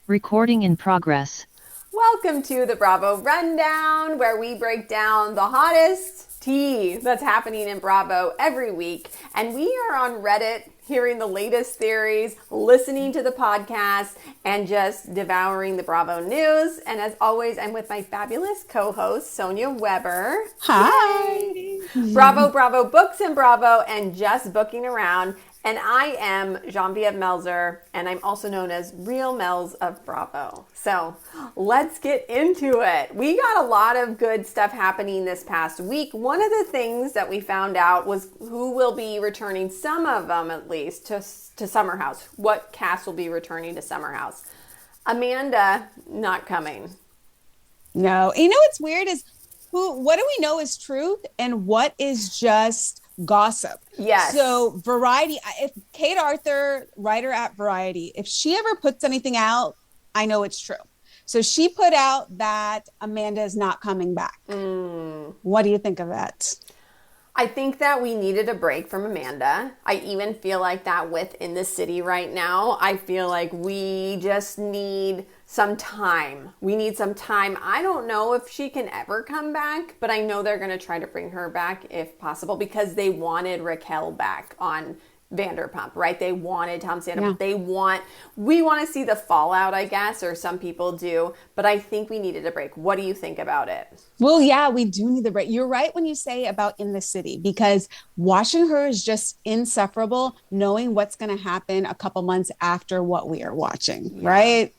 Recording in progress. Welcome to the Bravo Rundown, where we break down the hottest tea that's happening in Bravo every week. And we are on Reddit hearing the latest theories, listening to the podcast, and just devouring the Bravo news. And as always, I'm with my fabulous co-host, Sonia Weber. Hi. Yay. Bravo, Bravo, Books and Bravo, and just booking around. And I am Genevieve Melzer, and I'm also known as Real Melz of Bravo. So let's get into it. We got a lot of good stuff happening this past week. One of the things that we found out was who will be returning, some of them at least, to Summer House. What cast will be returning to Summer House? Amanda, not coming. No. You know what's weird is what do we know is truth and what is just gossip? Yes. So Variety, if Kate Arthur, writer at Variety, if she ever puts anything out, I know it's true. So she put out that Amanda is not coming back. What do you think of that? I think that we needed a break from Amanda. I even feel like that within the city right now. I feel like we just need some time. We need some time. I don't know if she can ever come back, but I know they're going to try to bring her back if possible because they wanted Raquel back on Vanderpump, right? They wanted Tom Sandoval. Yeah. We want to see the fallout, I guess, or some people do, but I think we needed a break. What do you think about it? Well, yeah, we do need the break. You're right when you say about in the city, because watching her is just insufferable, knowing what's going to happen a couple months after what we are watching, right?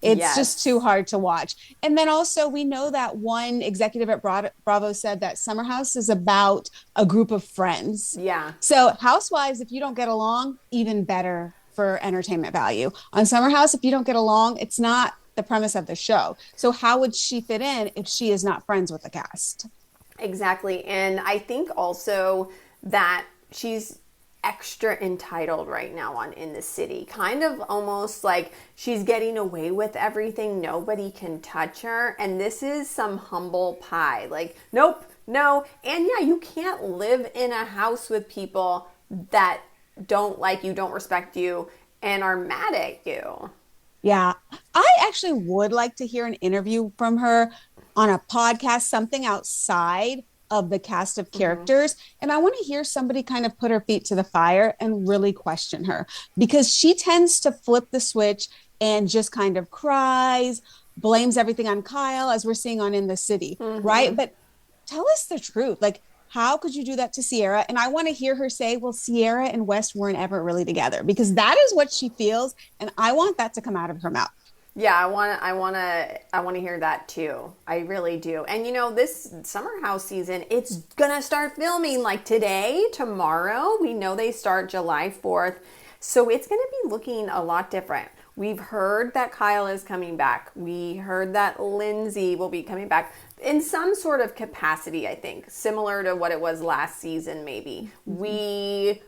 It's just too hard to watch. And then also we know that one executive at Bravo said that Summer House is about a group of friends. Yeah. So Housewives, if you don't get along, even better for entertainment value. On Summer House, if you don't get along, it's not the premise of the show. So how would she fit in if she is not friends with the cast? Exactly. And I think also that she's extra entitled right now on In the City, kind of almost like she's getting away with everything. Nobody can touch her. And this is some humble pie. Like, nope, no. And yeah, you can't live in a house with people that don't like you, don't respect you, and are mad at you. Yeah, I actually would like to hear an interview from her on a podcast, something outside of the cast of characters. And I want to hear somebody kind of put her feet to the fire and really question her, because she tends to flip the switch and just kind of cries, blames everything on Kyle, as we're seeing on In the City, right? But tell us the truth. Like, how could you do that to Sierra? And I want to hear her say, well, Sierra and West weren't ever really together, because that is what she feels. And I want that to come out of her mouth. Yeah, I want to hear that too. I really do. And you know, this Summer House season, it's going to start filming like today, tomorrow. We know they start July 4th. So it's going to be looking a lot different. We've heard that Kyle is coming back. We heard that Lindsay will be coming back in some sort of capacity, I think, similar to what it was last season, maybe. We've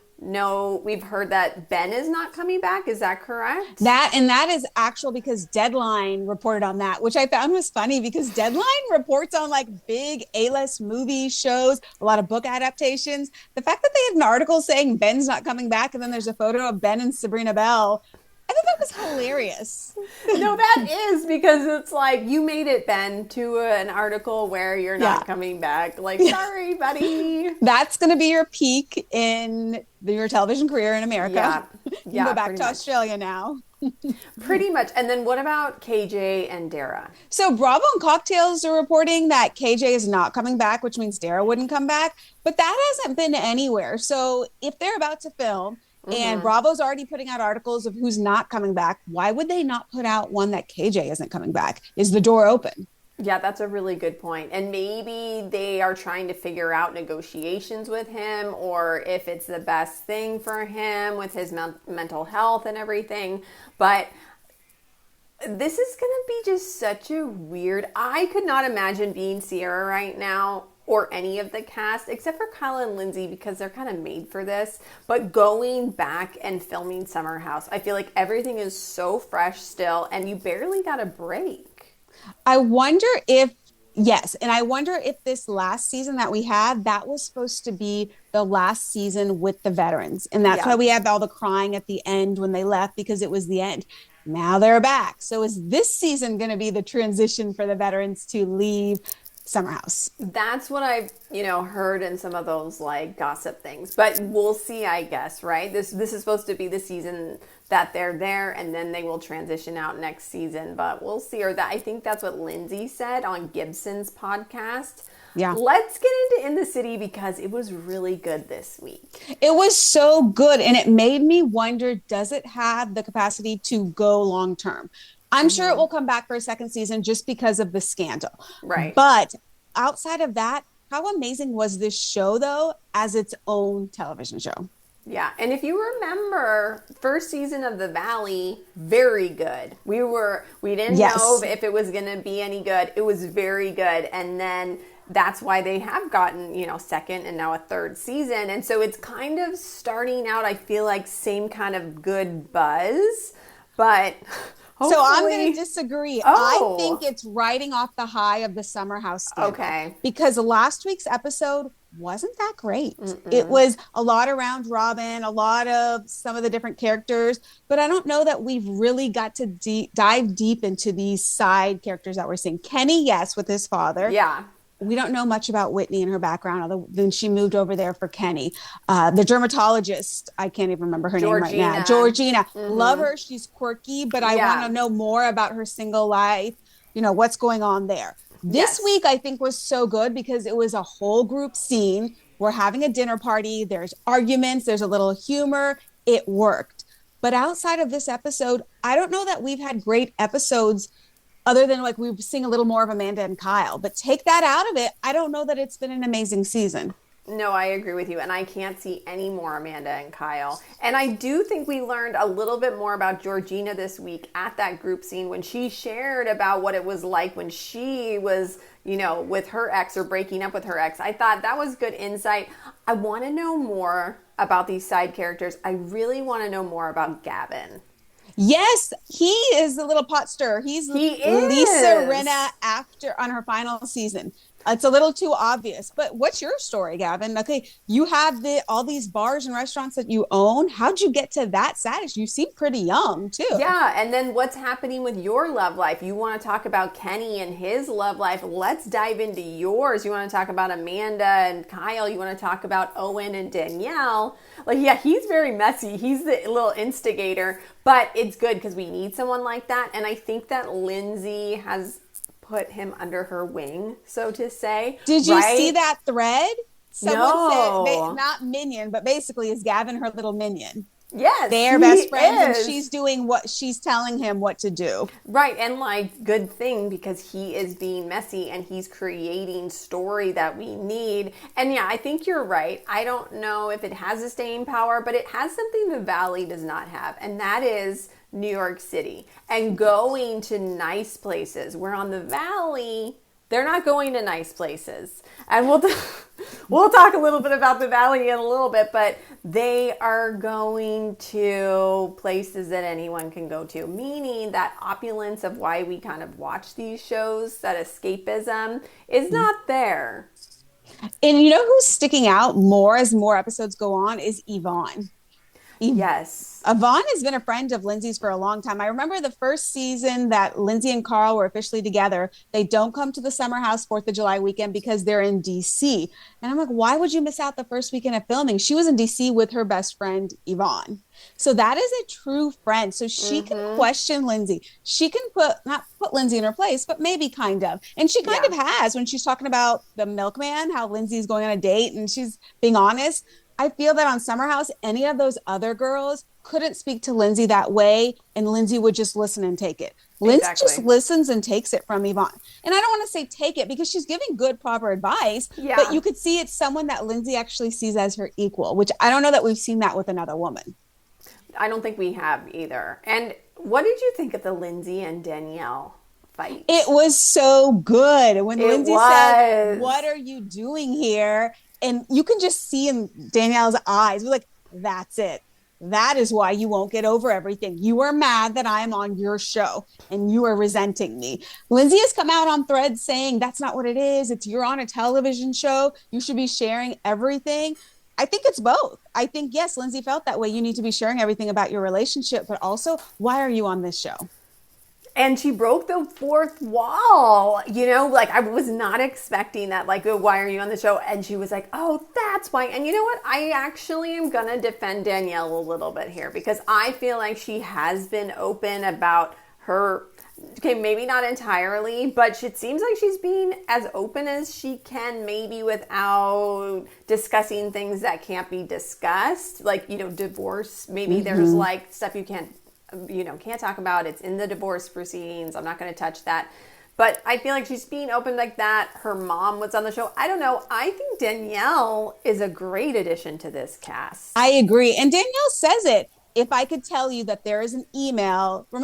heard that Ben is not coming back. Is that correct? That is actual, because Deadline reported on that, which I found was funny, because Deadline reports on like big A-list movie shows, a lot of book adaptations. The fact that they had an article saying Ben's not coming back, and then there's a photo of Ben and Sabrina Bell, I thought that was hilarious. No, that is, because it's like, you made it, Ben, to an article where you're not coming back. Like, sorry, buddy. That's going to be your peak in your television career in America. You go back to Australia now. Pretty much. And then what about KJ and Dara? So Bravo and Cocktails are reporting that KJ is not coming back, which means Dara wouldn't come back. But that hasn't been anywhere. So if they're about to film, and Bravo's already putting out articles of who's not coming back, why would they not put out one that KJ isn't coming back? Is the door open? Yeah, that's a really good point. And maybe they are trying to figure out negotiations with him, or if it's the best thing for him with his mental health and everything. But this is going to be just such a weird... I could not imagine being Sierra right now, or any of the cast, except for Kyle and Lindsay, because they're kind of made for this. But going back and filming Summer House, I feel like everything is so fresh still, and you barely got a break. I wonder if, yes, and I wonder if this last season that we had, that was supposed to be the last season with the veterans. And that's why we had all the crying at the end when they left, because it was the end. Now they're back. So is this season going to be the transition for the veterans to leave Summer House? That's what I've, heard in some of those like gossip things. But we'll see, I guess, right? This is supposed to be the season that they're there, and then they will transition out next season. But we'll see. Or that I think that's what Lindsay said on Gibson's podcast. Yeah. Let's get into In the City because it was really good this week. It was so good. And it made me wonder, does it have the capacity to go long term? I'm sure it will come back for a second season just because of the scandal. Right. But outside of that, how amazing was this show, though, as its own television show? Yeah. And if you remember, first season of The Valley, very good. We didn't know if it was going to be any good. It was very good. And then that's why they have gotten, second and now a third season. And so it's kind of starting out, I feel like, same kind of good buzz, but hopefully... So I'm going to disagree. I think it's riding off the high of the Summer House scandal. Okay. Because last week's episode wasn't that great. It was a lot around Robin, a lot of some of the different characters, but I don't know that we've really got to dive deep into these side characters that we're seeing. Kenny, yes, with his father. Yeah. We don't know much about Whitney and her background, other than she moved over there for Kenny. The dermatologist, I can't even remember her name right now. Georgina. Love her. She's quirky, but I want to know more about her single life. What's going on there. This week, I think, was so good because it was a whole group scene. We're having a dinner party. There's arguments. There's a little humor. It worked. But outside of this episode, I don't know that we've had great episodes other than like we've seen a little more of Amanda and Kyle. But take that out of it, I don't know that it's been an amazing season. No, I agree with you. And I can't see any more Amanda and Kyle. And I do think we learned a little bit more about Georgina this week at that group scene when she shared about what it was like when she was, with her ex or breaking up with her ex. I thought that was good insight. I want to know more about these side characters. I really want to know more about Gavin. Yes, he is the little pot stirrer. He is Lisa Rinna on her final season. It's a little too obvious, but what's your story, Gavin? Okay, you have all these bars and restaurants that you own. How'd you get to that status? You seem pretty young, too. Yeah, and then what's happening with your love life? You want to talk about Kenny and his love life. Let's dive into yours. You want to talk about Amanda and Kyle. You want to talk about Owen and Danielle. He's very messy. He's the little instigator, but it's good because we need someone like that, and I think that Lindsay has put him under her wing, so to say. Did you see that thread? Someone said, not minion, but basically is Gavin her little minion? Yes, they're best friends, and she's doing what she's telling him what to do. Right, and good thing because he is being messy and he's creating story that we need. And yeah, I think you're right. I don't know if it has a staying power, but it has something the Valley does not have, and that is New York City and going to nice places. Where on the Valley, they're not going to nice places. And we'll talk a little bit about the Valley in a little bit, but they are going to places that anyone can go to, meaning that opulence of why we kind of watch these shows, that escapism, is not there. And you know who's sticking out more as more episodes go on is Yvonne. Yes. Yvonne has been a friend of Lindsay's for a long time. I remember the first season that Lindsay and Carl were officially together. They don't come to the Summer House 4th of July weekend because they're in DC. And I'm like, why would you miss out the first weekend of filming? She was in DC with her best friend, Yvonne. So that is a true friend. So she can question Lindsay. She can not put Lindsay in her place, but maybe kind of. And she kind of has when she's talking about the milkman, how Lindsay's going on a date and she's being honest. I feel that on Summer House, any of those other girls couldn't speak to Lindsay that way, and Lindsay would just listen and take it. Lindsay just listens and takes it from Yvonne. And I don't want to say take it because she's giving good, proper advice, but you could see it's someone that Lindsay actually sees as her equal, which I don't know that we've seen that with another woman. I don't think we have either. And what did you think of the Lindsay and Danielle fight? It was so good. When Lindsay said, "What are you doing here?" And you can just see in Danielle's eyes, we're like, that's it. That is why you won't get over everything. You are mad that I am on your show and you are resenting me. Lindsay has come out on Threads saying that's not what it is. You're on a television show. You should be sharing everything. I think it's both. I think, yes, Lindsay felt that way. You need to be sharing everything about your relationship, but also, why are you on this show? And she broke the fourth wall, like I was not expecting that, like, why are you on the show? And she was like, oh, that's why. And you know what? I actually am going to defend Danielle a little bit here because I feel like she has been open about her. Okay, maybe not entirely, but it seems like she's being as open as she can, maybe without discussing things that can't be discussed, like, divorce. Maybe there's like stuff you can't talk about. It's in the divorce proceedings. I'm not going to touch that. But I feel like she's being open like that. Her mom was on the show. I don't know. I think Danielle is a great addition to this cast. I agree. And Danielle says it. If I could tell you that there is an email, I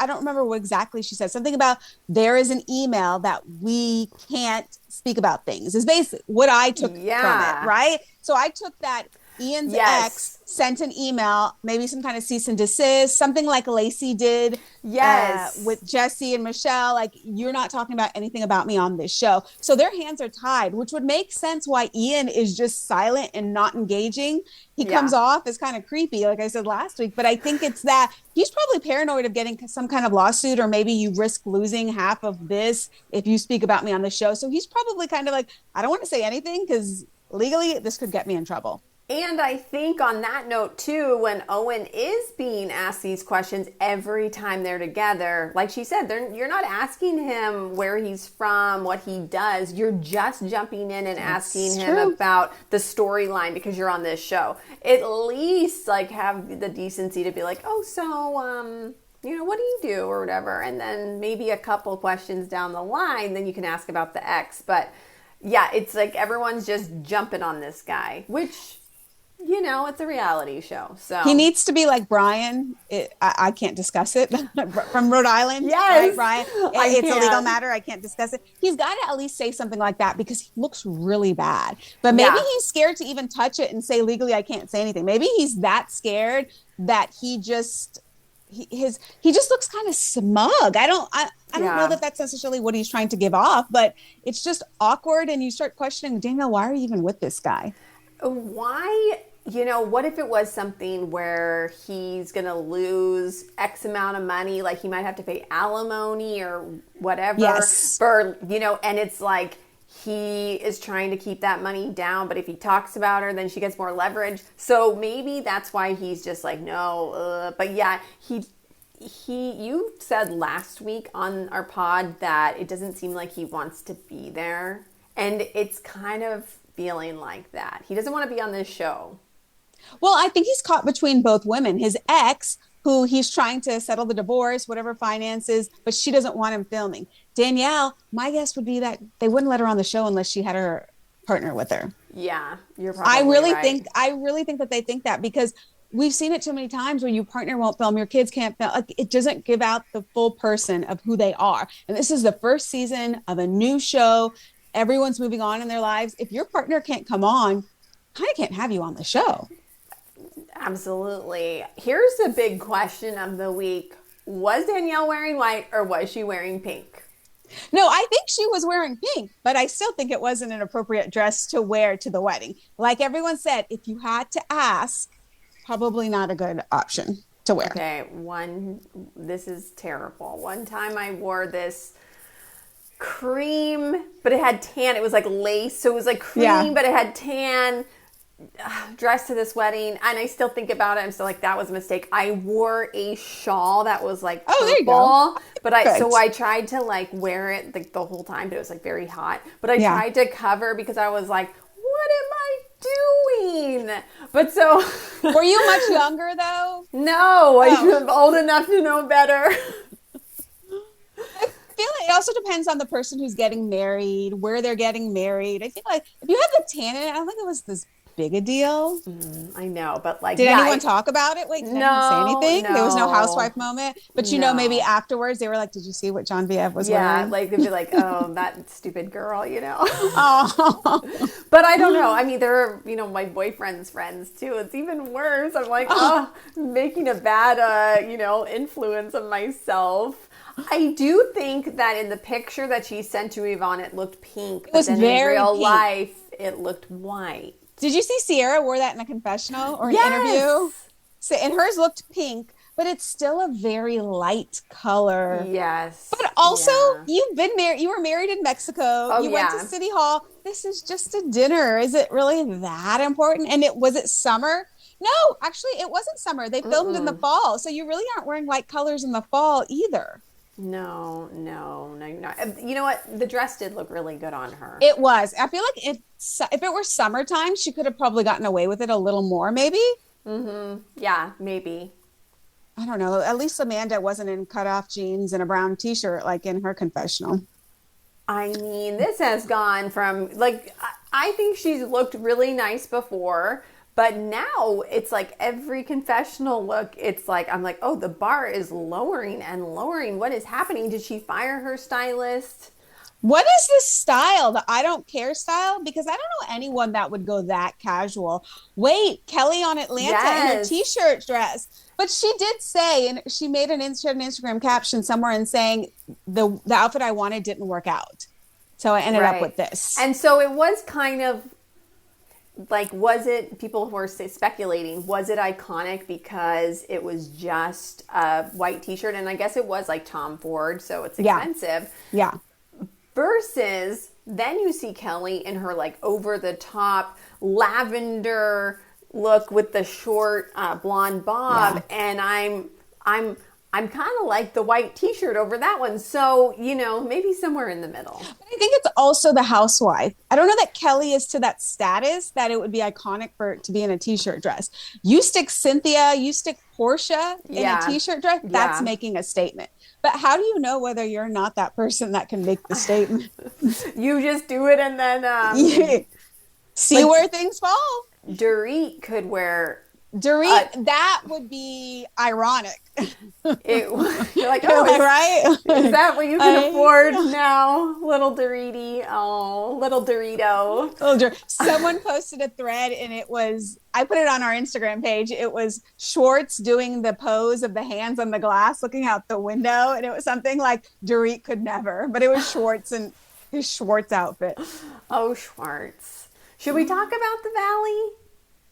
don't remember what exactly she said. Something about there is an email that we can't speak about things is basically what I took from it, right? So I took that Ian's ex sent an email, maybe some kind of cease and desist, something like Lacey did with Jesse and Michelle. Like, you're not talking about anything about me on this show. So their hands are tied, which would make sense why Ian is just silent and not engaging. He comes off as kind of creepy, like I said last week, but I think it's that he's probably paranoid of getting some kind of lawsuit, or maybe you risk losing half of this if you speak about me on the show. So he's probably kind of like, I don't want to say anything because legally this could get me in trouble. And I think on that note, too, when Owen is being asked these questions every time they're together, like she said, you're not asking him where he's from, what he does. You're just jumping in and asking him about the storyline because you're on this show. At least, like, have the decency to be like, oh, so, what do you do or whatever? And then maybe a couple questions down the line, then you can ask about the ex. But, yeah, it's like everyone's just jumping on this guy, which... it's a reality show. So he needs to be like Brian. I can't discuss it from Rhode Island. Yes, right, Brian. It's a legal matter. I can't discuss it. He's got to at least say something like that because he looks really bad. But maybe he's scared to even touch it and say legally I can't say anything. Maybe he's that scared that he just looks kind of smug. I don't know that that's necessarily what he's trying to give off, but it's just awkward. And you start questioning, Danielle, why are you even with this guy? Why? What if it was something where he's going to lose X amount of money, like he might have to pay alimony or whatever, and it's like he is trying to keep that money down, but if he talks about her, then she gets more leverage. So maybe that's why he's just like, no, but yeah, you said last week on our pod that it doesn't seem like he wants to be there, and it's kind of feeling like that. He doesn't want to be on this show. Well, I think he's caught between both women. His ex, who he's trying to settle the divorce, whatever finances, but she doesn't want him filming. Danielle, my guess would be that they wouldn't let her on the show unless she had her partner with her. Yeah, you're probably I really right. think that they think that because we've seen it too many times where your partner won't film, your kids can't film. Like, it doesn't give out the full person of who they are. And this is the first season of a new show. Everyone's moving on in their lives. If your partner can't come on, kind of can't have you on the show. Absolutely. Here's the big question of the week. Was Danielle wearing white or was she wearing pink? No, I think she was wearing pink, but I still think it wasn't an appropriate dress to wear to the wedding. Like everyone said, if you had to ask, probably not a good option to wear. Okay, this is terrible. One time I wore this cream, but it had tan. It was like lace, so it was like cream, but it had tan. Dress to this wedding, and I still think about it. I'm still like, that was a mistake. I wore a shawl that was like purple, there you go. But I tried to like wear it like the whole time, but it was like very hot. But I tried to cover because I was like, what am I doing? But so were you much younger though? No, I'm old enough to know better. I feel like it also depends on the person who's getting married, where they're getting married. I feel like if you have the tan in it, I don't think it was this big a deal. I know, but like, did anyone talk about it? Wait, did anyone say anything? No. There was no housewife moment, but maybe afterwards they were like, did you see what Genevieve was wearing? Yeah, like they'd be like, oh, that stupid girl, Oh. But I don't know. I mean, there are, my boyfriend's friends too. It's even worse. I'm like, making a bad, influence of myself. I do think that in the picture that she sent to Yvonne, it looked pink. But then in real life, it looked white. Did you see Sierra wore that in a confessional or an interview? Yes. So, and hers looked pink, but it's still a very light color. Yes. But also, Yeah. you've been married, you were married in Mexico. Oh, You went to yeah. City Hall. This is just a dinner. Is it really that important? And was it summer? No, actually, it wasn't summer. They filmed in the Mm-mm. fall. So you really aren't wearing light colors in the fall either. No, no, no, no. You know what? The dress did look really good on her. It was. I feel like if it were summertime, she could have probably gotten away with it a little more, maybe. Mm-hmm. Yeah, maybe. I don't know. At least Amanda wasn't in cutoff jeans and a brown t-shirt like in her confessional. I mean, this has gone from like I think she's looked really nice before, but now it's like every confessional look, it's like I'm like, oh, the bar is lowering and lowering. What is happening? Did she fire her stylist? What is this style, the I don't care style? Because I don't know anyone that would go that casual. Wait, Kelly on Atlanta in her Yes. t-shirt dress. But she did say, and she made an Instagram caption somewhere and saying the outfit I wanted didn't work out. So I ended up Right. with this. And so it was kind of like, was it, people who were speculating, was it iconic because it was just a white t-shirt? And I guess it was like Tom Ford, so it's Yeah. expensive. Yeah. Versus then you see Kelly in her like over the top lavender look with the short blonde bob, and I'm kind of like the white t-shirt over that one. So, you know, maybe somewhere in the middle. I think it's also the housewife. I don't know that Kelly is to that status that it would be iconic for it to be in a t-shirt dress. You stick Cynthia, you stick Portia in Yeah. a t-shirt dress, that's Yeah. making a statement. But how do you know whether you're not that person that can make the statement? You just do it, and then See like- where things fall. Dorit could wear Dorit, that would be ironic. it. You're like, oh, right? is that what you can I afford now, little Doriti? Oh, little Dorito. Someone posted a thread and I put it on our Instagram page. It was Schwartz doing the pose of the hands on the glass, looking out the window. And it was something like Dorit could never, but it was Schwartz and his Schwartz outfit. Oh, Schwartz. Should we talk about the Valley?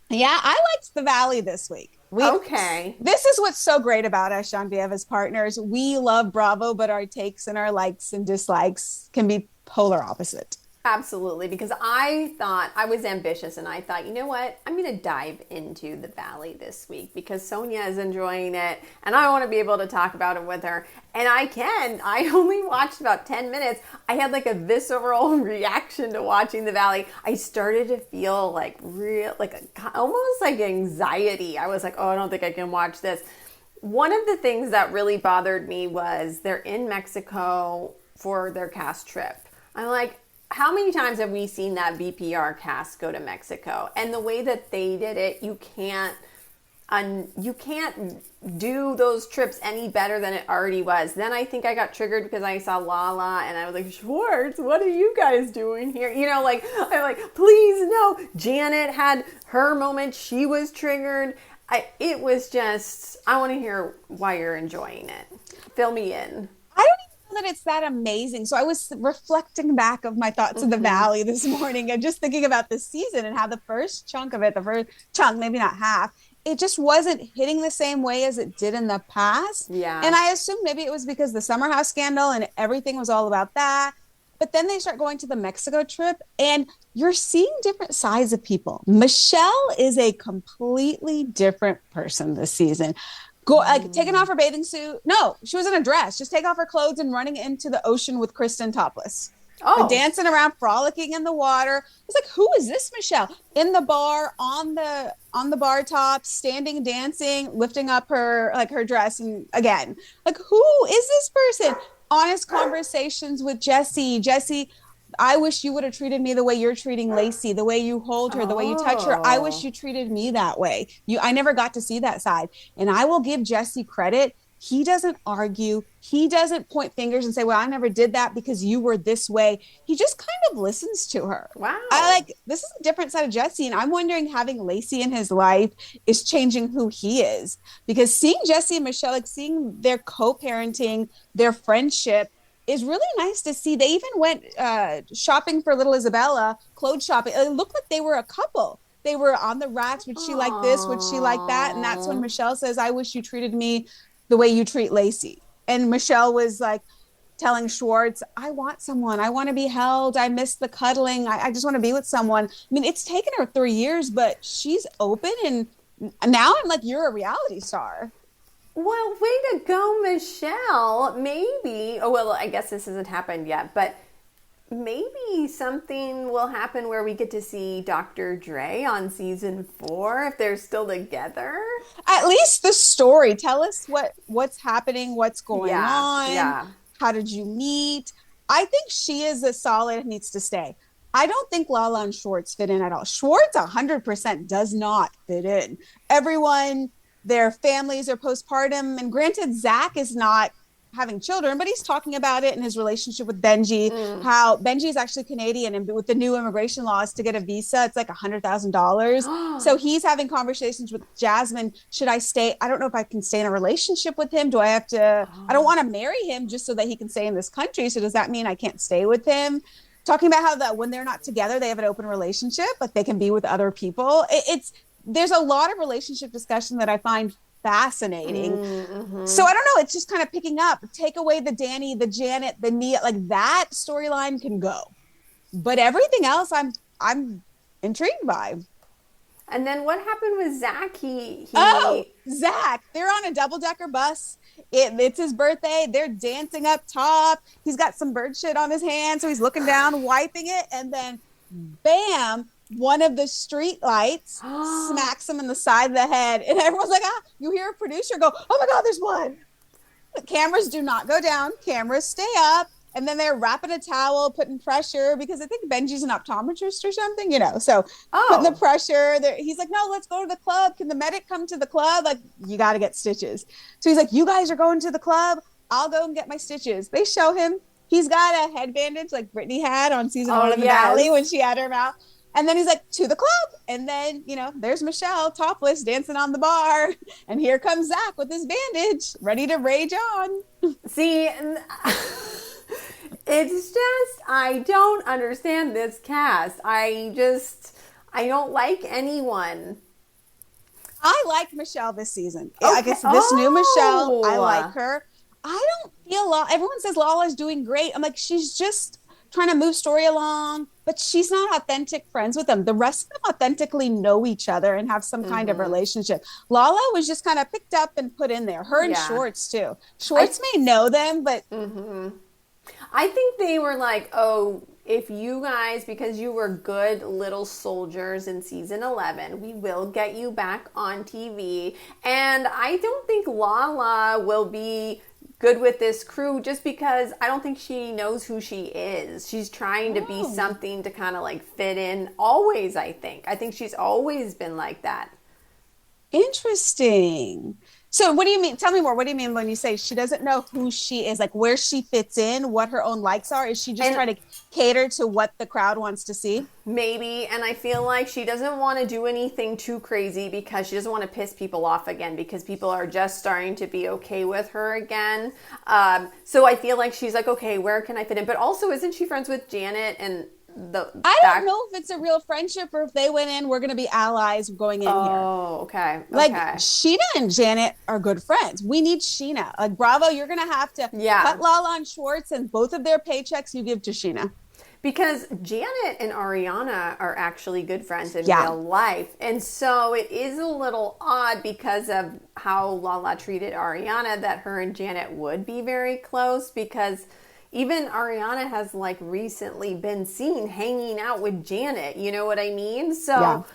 Yeah, I liked the Valley this week. Okay. This is what's so great about us, Genevieve, as partners. We love Bravo, but our takes and our likes and dislikes can be polar opposite. Absolutely, because I thought I was ambitious and I thought, you know what? I'm going to dive into the Valley this week because Sonia is enjoying it and I want to be able to talk about it with her. And I can. I only watched about 10 minutes. I had like a visceral reaction to watching the Valley. I started to feel like almost like anxiety. I was like, oh, I don't think I can watch this. One of the things that really bothered me was they're in Mexico for their cast trip. I'm like, how many times have we seen that VPR cast go to Mexico? And the way that they did it, you can't do those trips any better than it already was. Then I think I got triggered because I saw Lala and I was like, Schwartz, what are you guys doing here? You know, like, I'm like, please no. Janet had her moment. She was triggered. It was just, I want to hear why you're enjoying it. Fill me in. I don't even know that it's that amazing. So I was reflecting back of my thoughts of the Valley this morning and just thinking about this season and how the first chunk of it, the first chunk, maybe not half, it just wasn't hitting the same way as it did in the past. Yeah. And I assumed maybe it was because the Summer House scandal and everything was all about that. But then they start going to the Mexico trip and you're seeing different sides of people. Michelle is a completely different person this season. Taking off her bathing suit. No, she was in a dress. Just take off her clothes and running into the ocean with Kristen topless. Oh. But dancing around, frolicking in the water. It's like, who is this Michelle? In the bar, on the bar top, standing, dancing, lifting up her dress, and again, like, who is this person? Honest conversations with Jesse. Jesse, I wish you would have treated me the way you're treating Lacey, the way you hold her, the way you touch her. I wish you treated me that way. I never got to see that side. And I will give Jesse credit. He doesn't argue. He doesn't point fingers and say, well, I never did that because you were this way. He just kind of listens to her. Wow. This is a different side of Jesse. And I'm wondering, having Lacey in his life is changing who he is, because seeing Jesse and Michelle, like seeing their co-parenting, their friendship is really nice to see. They even went shopping for little Isabella, clothes shopping. It looked like they were a couple. they were on the racks. Would she like this? Would she like that? And that's when Michelle says, I wish you treated me the way you treat Lacey. And Michelle was like telling Schwartz, I want someone. I want to be held. I miss the cuddling. I just want to be with someone. I mean, it's taken her 3 years, but she's open. And now I'm like, you're a reality star. Well, way to go, Michelle. Maybe, oh, well, I guess this hasn't happened yet, but maybe something will happen where we get to see Dr. Dre on season 4 if they're still together. At least the story. Tell us what's happening, what's going on. Yeah. How did you meet? I think she is a solid, needs to stay. I don't think Lala and Schwartz fit in at all. Schwartz 100% does not fit in. Everyone, their families are postpartum. And granted, Zach is not having children, but he's talking about it in his relationship with Benji, how Benji is actually Canadian, and with the new immigration laws to get a visa, it's like $100,000. So he's having conversations with Jasmine. Should I stay? I don't know if I can stay in a relationship with him. Do I have to, I don't want to marry him just so that he can stay in this country. So does that mean I can't stay with him? Talking about how that when they're not together, they have an open relationship, like they can be with other people. There's a lot of relationship discussion that I find fascinating. So I don't know, it's just kind of picking up. Take away the Danny, the Janet, the Nia, like that storyline can go, but everything else I'm intrigued by. And then what happened with Zach? Zach, they're on a double-decker bus. It's his birthday. They're dancing up top. He's got some bird shit on his hand, so he's looking down, wiping it, and then bam, one of the street lights smacks him in the side of the head. And everyone's like, you hear a producer go, oh my God, there's one. The cameras do not go down. Cameras stay up. And then they're wrapping a towel, putting pressure, because I think Benji's an optometrist or something, so putting the pressure there. He's like, no, let's go to the club. Can the medic come to the club? Like, you got to get stitches. So he's like, you guys are going to the club. I'll go and get my stitches. They show him. He's got a head bandage like Brittany had on season 1 of the Valley when she had her mouth. And then he's like, to the club. And then, there's Michelle topless dancing on the bar. And here comes Zach with his bandage, ready to rage on. See, it's just, I don't understand this cast. I don't like anyone. I like Michelle this season. Okay. I guess this new Michelle, I like her. I don't feel, everyone says Lala's doing great. I'm like, she's just trying to move story along, but she's not authentic friends with them. The rest of them authentically know each other and have some kind of relationship. Lala was just kind of picked up and put in there. Her and Schwartz too. Schwartz may know them, but I think they were like, oh, if you guys, because you were good little soldiers in season 11, we will get you back on TV. And I don't think Lala will be good with this crew just because I don't think she knows who she is. She's trying to be something to kind of like fit in always, I think. I think she's always been like that. Interesting. So what do you mean? Tell me more. What do you mean when you say she doesn't know who she is, like where she fits in, what her own likes are? Is she just trying to cater to what the crowd wants to see? Maybe. And I feel like she doesn't want to do anything too crazy because she doesn't want to piss people off again because people are just starting to be okay with her again. So I feel like she's like, okay, where can I fit in? But also, isn't she friends with Janet and I don't know if it's a real friendship or if they went in, we're going to be allies going in here. Oh, okay. Like Sheena and Janet are good friends. We need Sheena. Like Bravo, you're going to have to cut Lala and Schwartz and both of their paychecks you give to Sheena. Because Janet and Ariana are actually good friends in real life. And so it is a little odd because of how Lala treated Ariana that her and Janet would be very close because even Ariana has like recently been seen hanging out with Janet. You know what I mean? So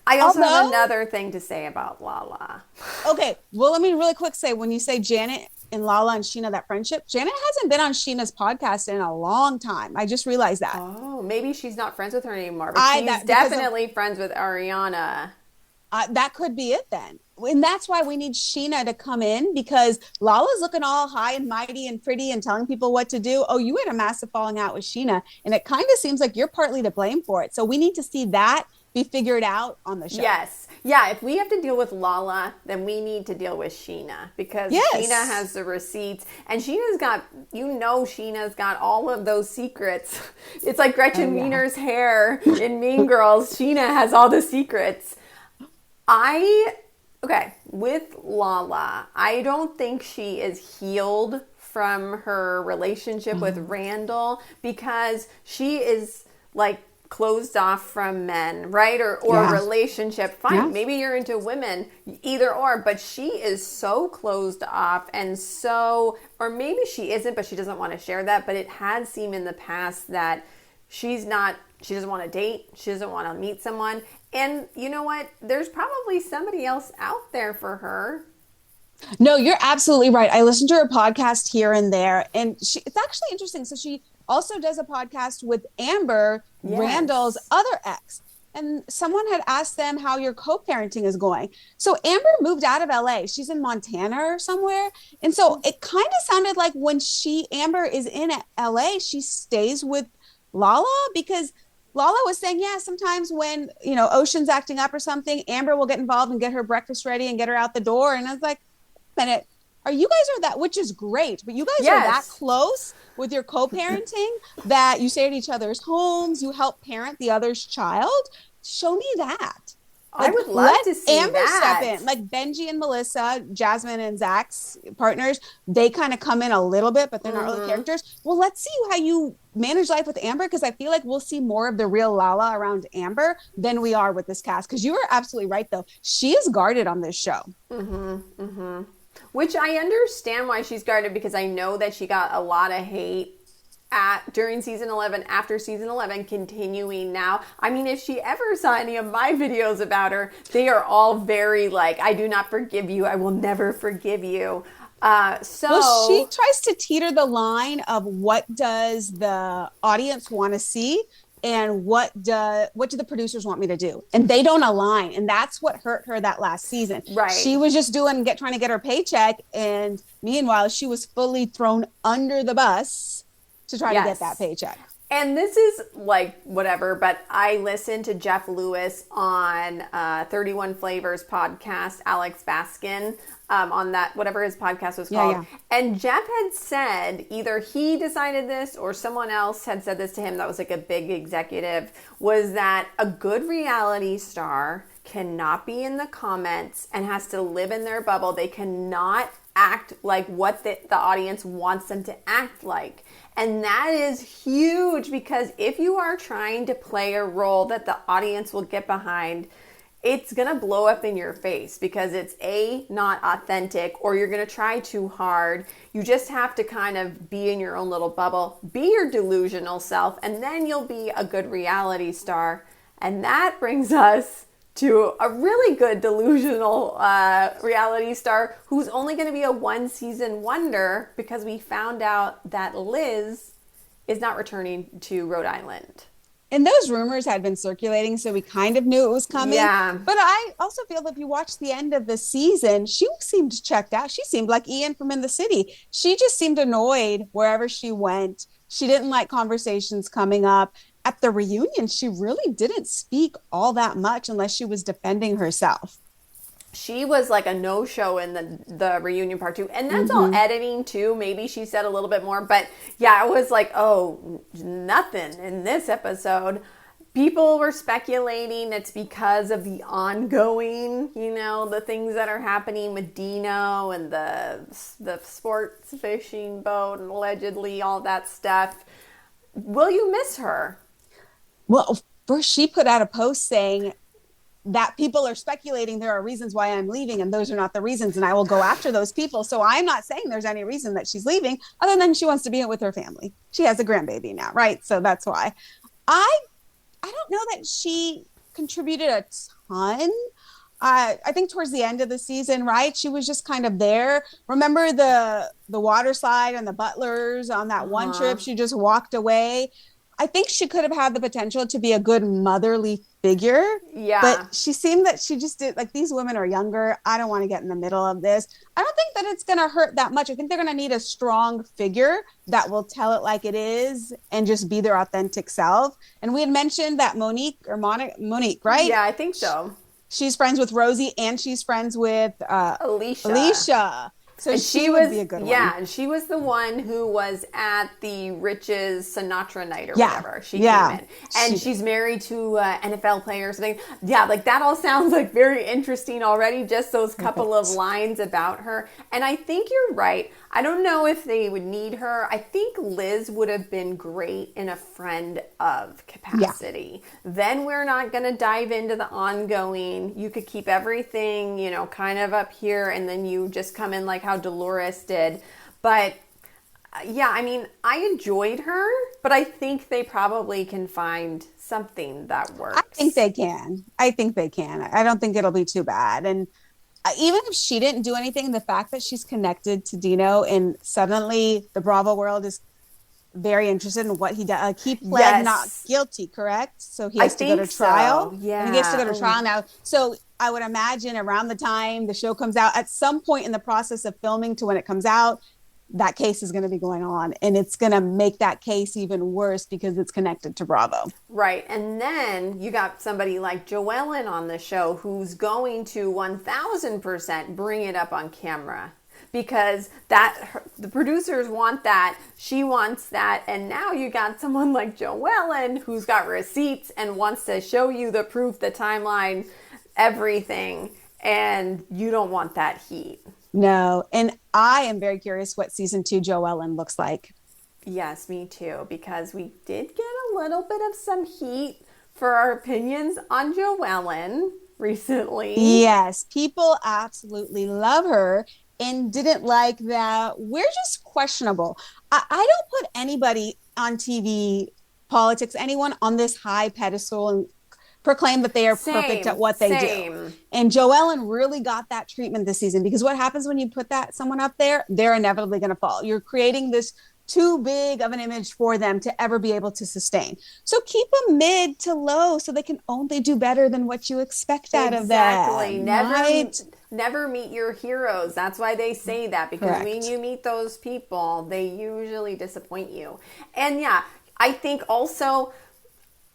I also have another thing to say about Lala. Okay. Well, let me really quick say, when you say Janet and Lala and Sheena, that friendship, Janet hasn't been on Sheena's podcast in a long time. I just realized that. Oh, maybe she's not friends with her anymore. But she's definitely friends with Ariana. That could be it then. And that's why we need Sheena to come in because Lala's looking all high and mighty and pretty and telling people what to do. Oh, you had a massive falling out with Sheena. And it kind of seems like you're partly to blame for it. So we need to see that be figured out on the show. Yes. Yeah, if we have to deal with Lala, then we need to deal with Sheena, because Sheena has the receipts, and Sheena's got all of those secrets. It's like Gretchen Wiener's hair in Mean Girls. Sheena has all the secrets. With Lala, I don't think she is healed from her relationship with Randall, because she is like closed off from men, right? Or a relationship. Fine, maybe you're into women, either or, but she is so closed off, and so, or maybe she isn't, but she doesn't want to share that. But it had seemed in the past that she doesn't want to date, she doesn't want to meet someone. And you know what? There's probably somebody else out there for her. No, you're absolutely right. I listened to her podcast here and there, and it's actually interesting. So she also does a podcast with Amber, Randall's other ex. And someone had asked them how your co-parenting is going. So Amber moved out of LA. She's in Montana or somewhere. And so it kind of sounded like when Amber is in LA, she stays with Lala, because Lala was saying, sometimes when, Ocean's acting up or something, Amber will get involved and get her breakfast ready and get her out the door. And I was like, minute, you guys are that, which is great, but you guys are that close with your co-parenting that you stay at each other's homes, you help parent the other's child. Show me that. I would love to see Amber that. step in. Like Benji and Melissa, Jasmine and Zach's partners, they kind of come in a little bit, but they're not really characters. Well, let's see how you manage life with Amber, because I feel like we'll see more of the real Lala around Amber than we are with this cast. Because you are absolutely right, though. She is guarded on this show. Which I understand why she's guarded, because I know that she got a lot of hate during season 11, after season 11, continuing now. I mean, if she ever saw any of my videos about her, they are all very like, I do not forgive you. I will never forgive you. Well, she tries to teeter the line of what does the audience want to see and what do the producers want me to do? And they don't align. And that's what hurt her that last season. Right. She was just trying to get her paycheck. And meanwhile, she was fully thrown under the bus to try to get that paycheck. And this is like whatever, but I listened to Jeff Lewis on 31 Flavors podcast, Alex Baskin, on that, whatever his podcast was called. And Jeff had said, either he decided this or someone else had said this to him that was like a big executive, was that a good reality star cannot be in the comments and has to live in their bubble. They cannot act like what the audience wants them to act like. And that is huge, because if you are trying to play a role that the audience will get behind, it's going to blow up in your face, because it's not authentic, or you're going to try too hard. You just have to kind of be in your own little bubble, be your delusional self, and then you'll be a good reality star. And that brings us to a really good delusional reality star who's only going to be a one-season wonder, because we found out that Liz is not returning to Rhode Island. And those rumors had been circulating, so we kind of knew it was coming. Yeah. But I also feel that if you watch the end of the season, she seemed checked out. She seemed like Ian from In the City. She just seemed annoyed wherever she went. She didn't like conversations coming up. At the reunion, she really didn't speak all that much unless she was defending herself. She was like a no-show in the reunion part 2. And that's all editing too. Maybe she said a little bit more. But yeah, it was like, nothing in this episode. People were speculating it's because of the ongoing, the things that are happening with Dino and the sports fishing boat and allegedly all that stuff. Will you miss her? Well, first she put out a post saying that people are speculating there are reasons why I'm leaving, and those are not the reasons, and I will go after those people. So I'm not saying there's any reason that she's leaving other than she wants to be with her family. She has a grandbaby now, right? So that's why. I don't know that she contributed a ton. I think towards the end of the season, right? She was just kind of there. Remember the water slide and the butlers on that one trip? She just walked away. I think she could have had the potential to be a good motherly figure. Yeah. But she seemed that she just did, like, these women are younger. I don't want to get in the middle of this. I don't think that it's going to hurt that much. I think they're going to need a strong figure that will tell it like it is and just be their authentic self. And we had mentioned that Monique, right? Yeah, I think so. She's friends with Rosie and she's friends with Alicia. So and she would be a good one. Yeah, and she was the one who was at the Riches Sinatra night or whatever. She came in. And she's married to NFL players. Yeah, like that all sounds like very interesting already, just those couple of lines about her. And I think you're right. I don't know if they would need her. I think Liz would have been great in a friend of capacity. Yeah. Then we're not going to dive into the ongoing. You could keep everything, you know, kind of up here, and then you just come in like how Dolores did. But yeah, I mean, I enjoyed her, but I think they probably can find something that works. I think they can. I don't think it'll be too bad. And even if she didn't do anything, the fact that she's connected to Dino and suddenly the Bravo world is very interested in what he does. Like, he pled not guilty, correct? So he has to go to trial. So. Yeah. And he has to go to trial now. So I would imagine around the time the show comes out, at some point in the process of filming to when it comes out, that case is going to be going on, and it's going to make that case even worse because it's connected to Bravo. Right. And then you got somebody like Joellen on the show who's going to 1000% bring it up on camera because the producers want that. She wants that. And now you got someone like Joellen who's got receipts and wants to show you the proof, the timeline, everything. And you don't want that heat. No, and I am very curious what season 2 Joellen looks like. Yes, me too, because we did get a little bit of some heat for our opinions on Joellen recently. Yes, people absolutely love her and didn't like that. We're just questionable. I don't put anybody on TV, politics, anyone on this high pedestal and proclaim that they are perfect at what they do. And Joellen really got that treatment this season because what happens when you put someone up there, they're inevitably going to fall. You're creating this too big of an image for them to ever be able to sustain. So keep them mid to low so they can only do better than what you expect out of them. Exactly. Never meet your heroes. That's why they say that, because when you meet those people, they usually disappoint you. And yeah, I think also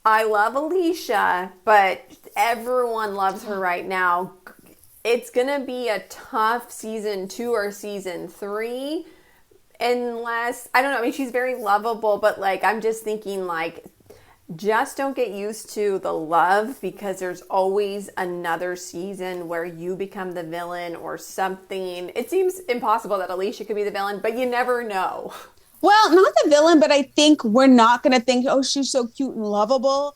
I love Alicia, but everyone loves her right now. It's going to be a tough season 2 or season 3 unless, I don't know, I mean, she's very lovable, but like, I'm just thinking like, just don't get used to the love because there's always another season where you become the villain or something. It seems impossible that Alicia could be the villain, but you never know. Well, not the villain, but I think we're not going to think, oh, she's so cute and lovable.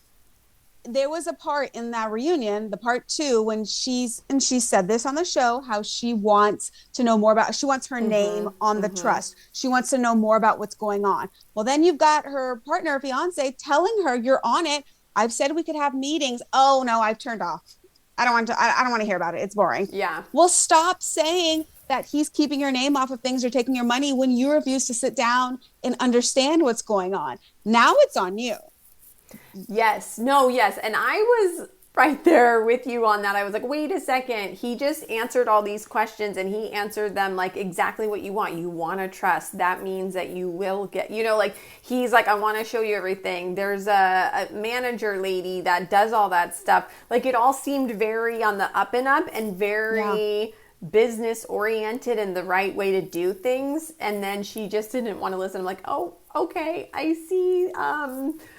There was a part in that reunion, the part 2, when she said this on the show, how she wants to know more about, she wants her name on the trust. She wants to know more about what's going on. Well, then you've got her partner, fiance, telling her, you're on it. I've said we could have meetings. Oh no, I've turned off. I don't want to hear about it. It's boring. Yeah. Well, stop saying that he's keeping your name off of things or taking your money when you refuse to sit down and understand what's going on. Now it's on you. Yes. No, yes. And I was right there with you on that. I was like, wait a second. He just answered all these questions and he answered them like exactly what you want. You want to trust. That means that you will get, you know, like he's like, I want to show you everything. There's a manager lady that does all that stuff. Like it all seemed very on the up and up and very business oriented and the right way to do things. And then she just didn't want to listen. I'm like, oh, okay. I see.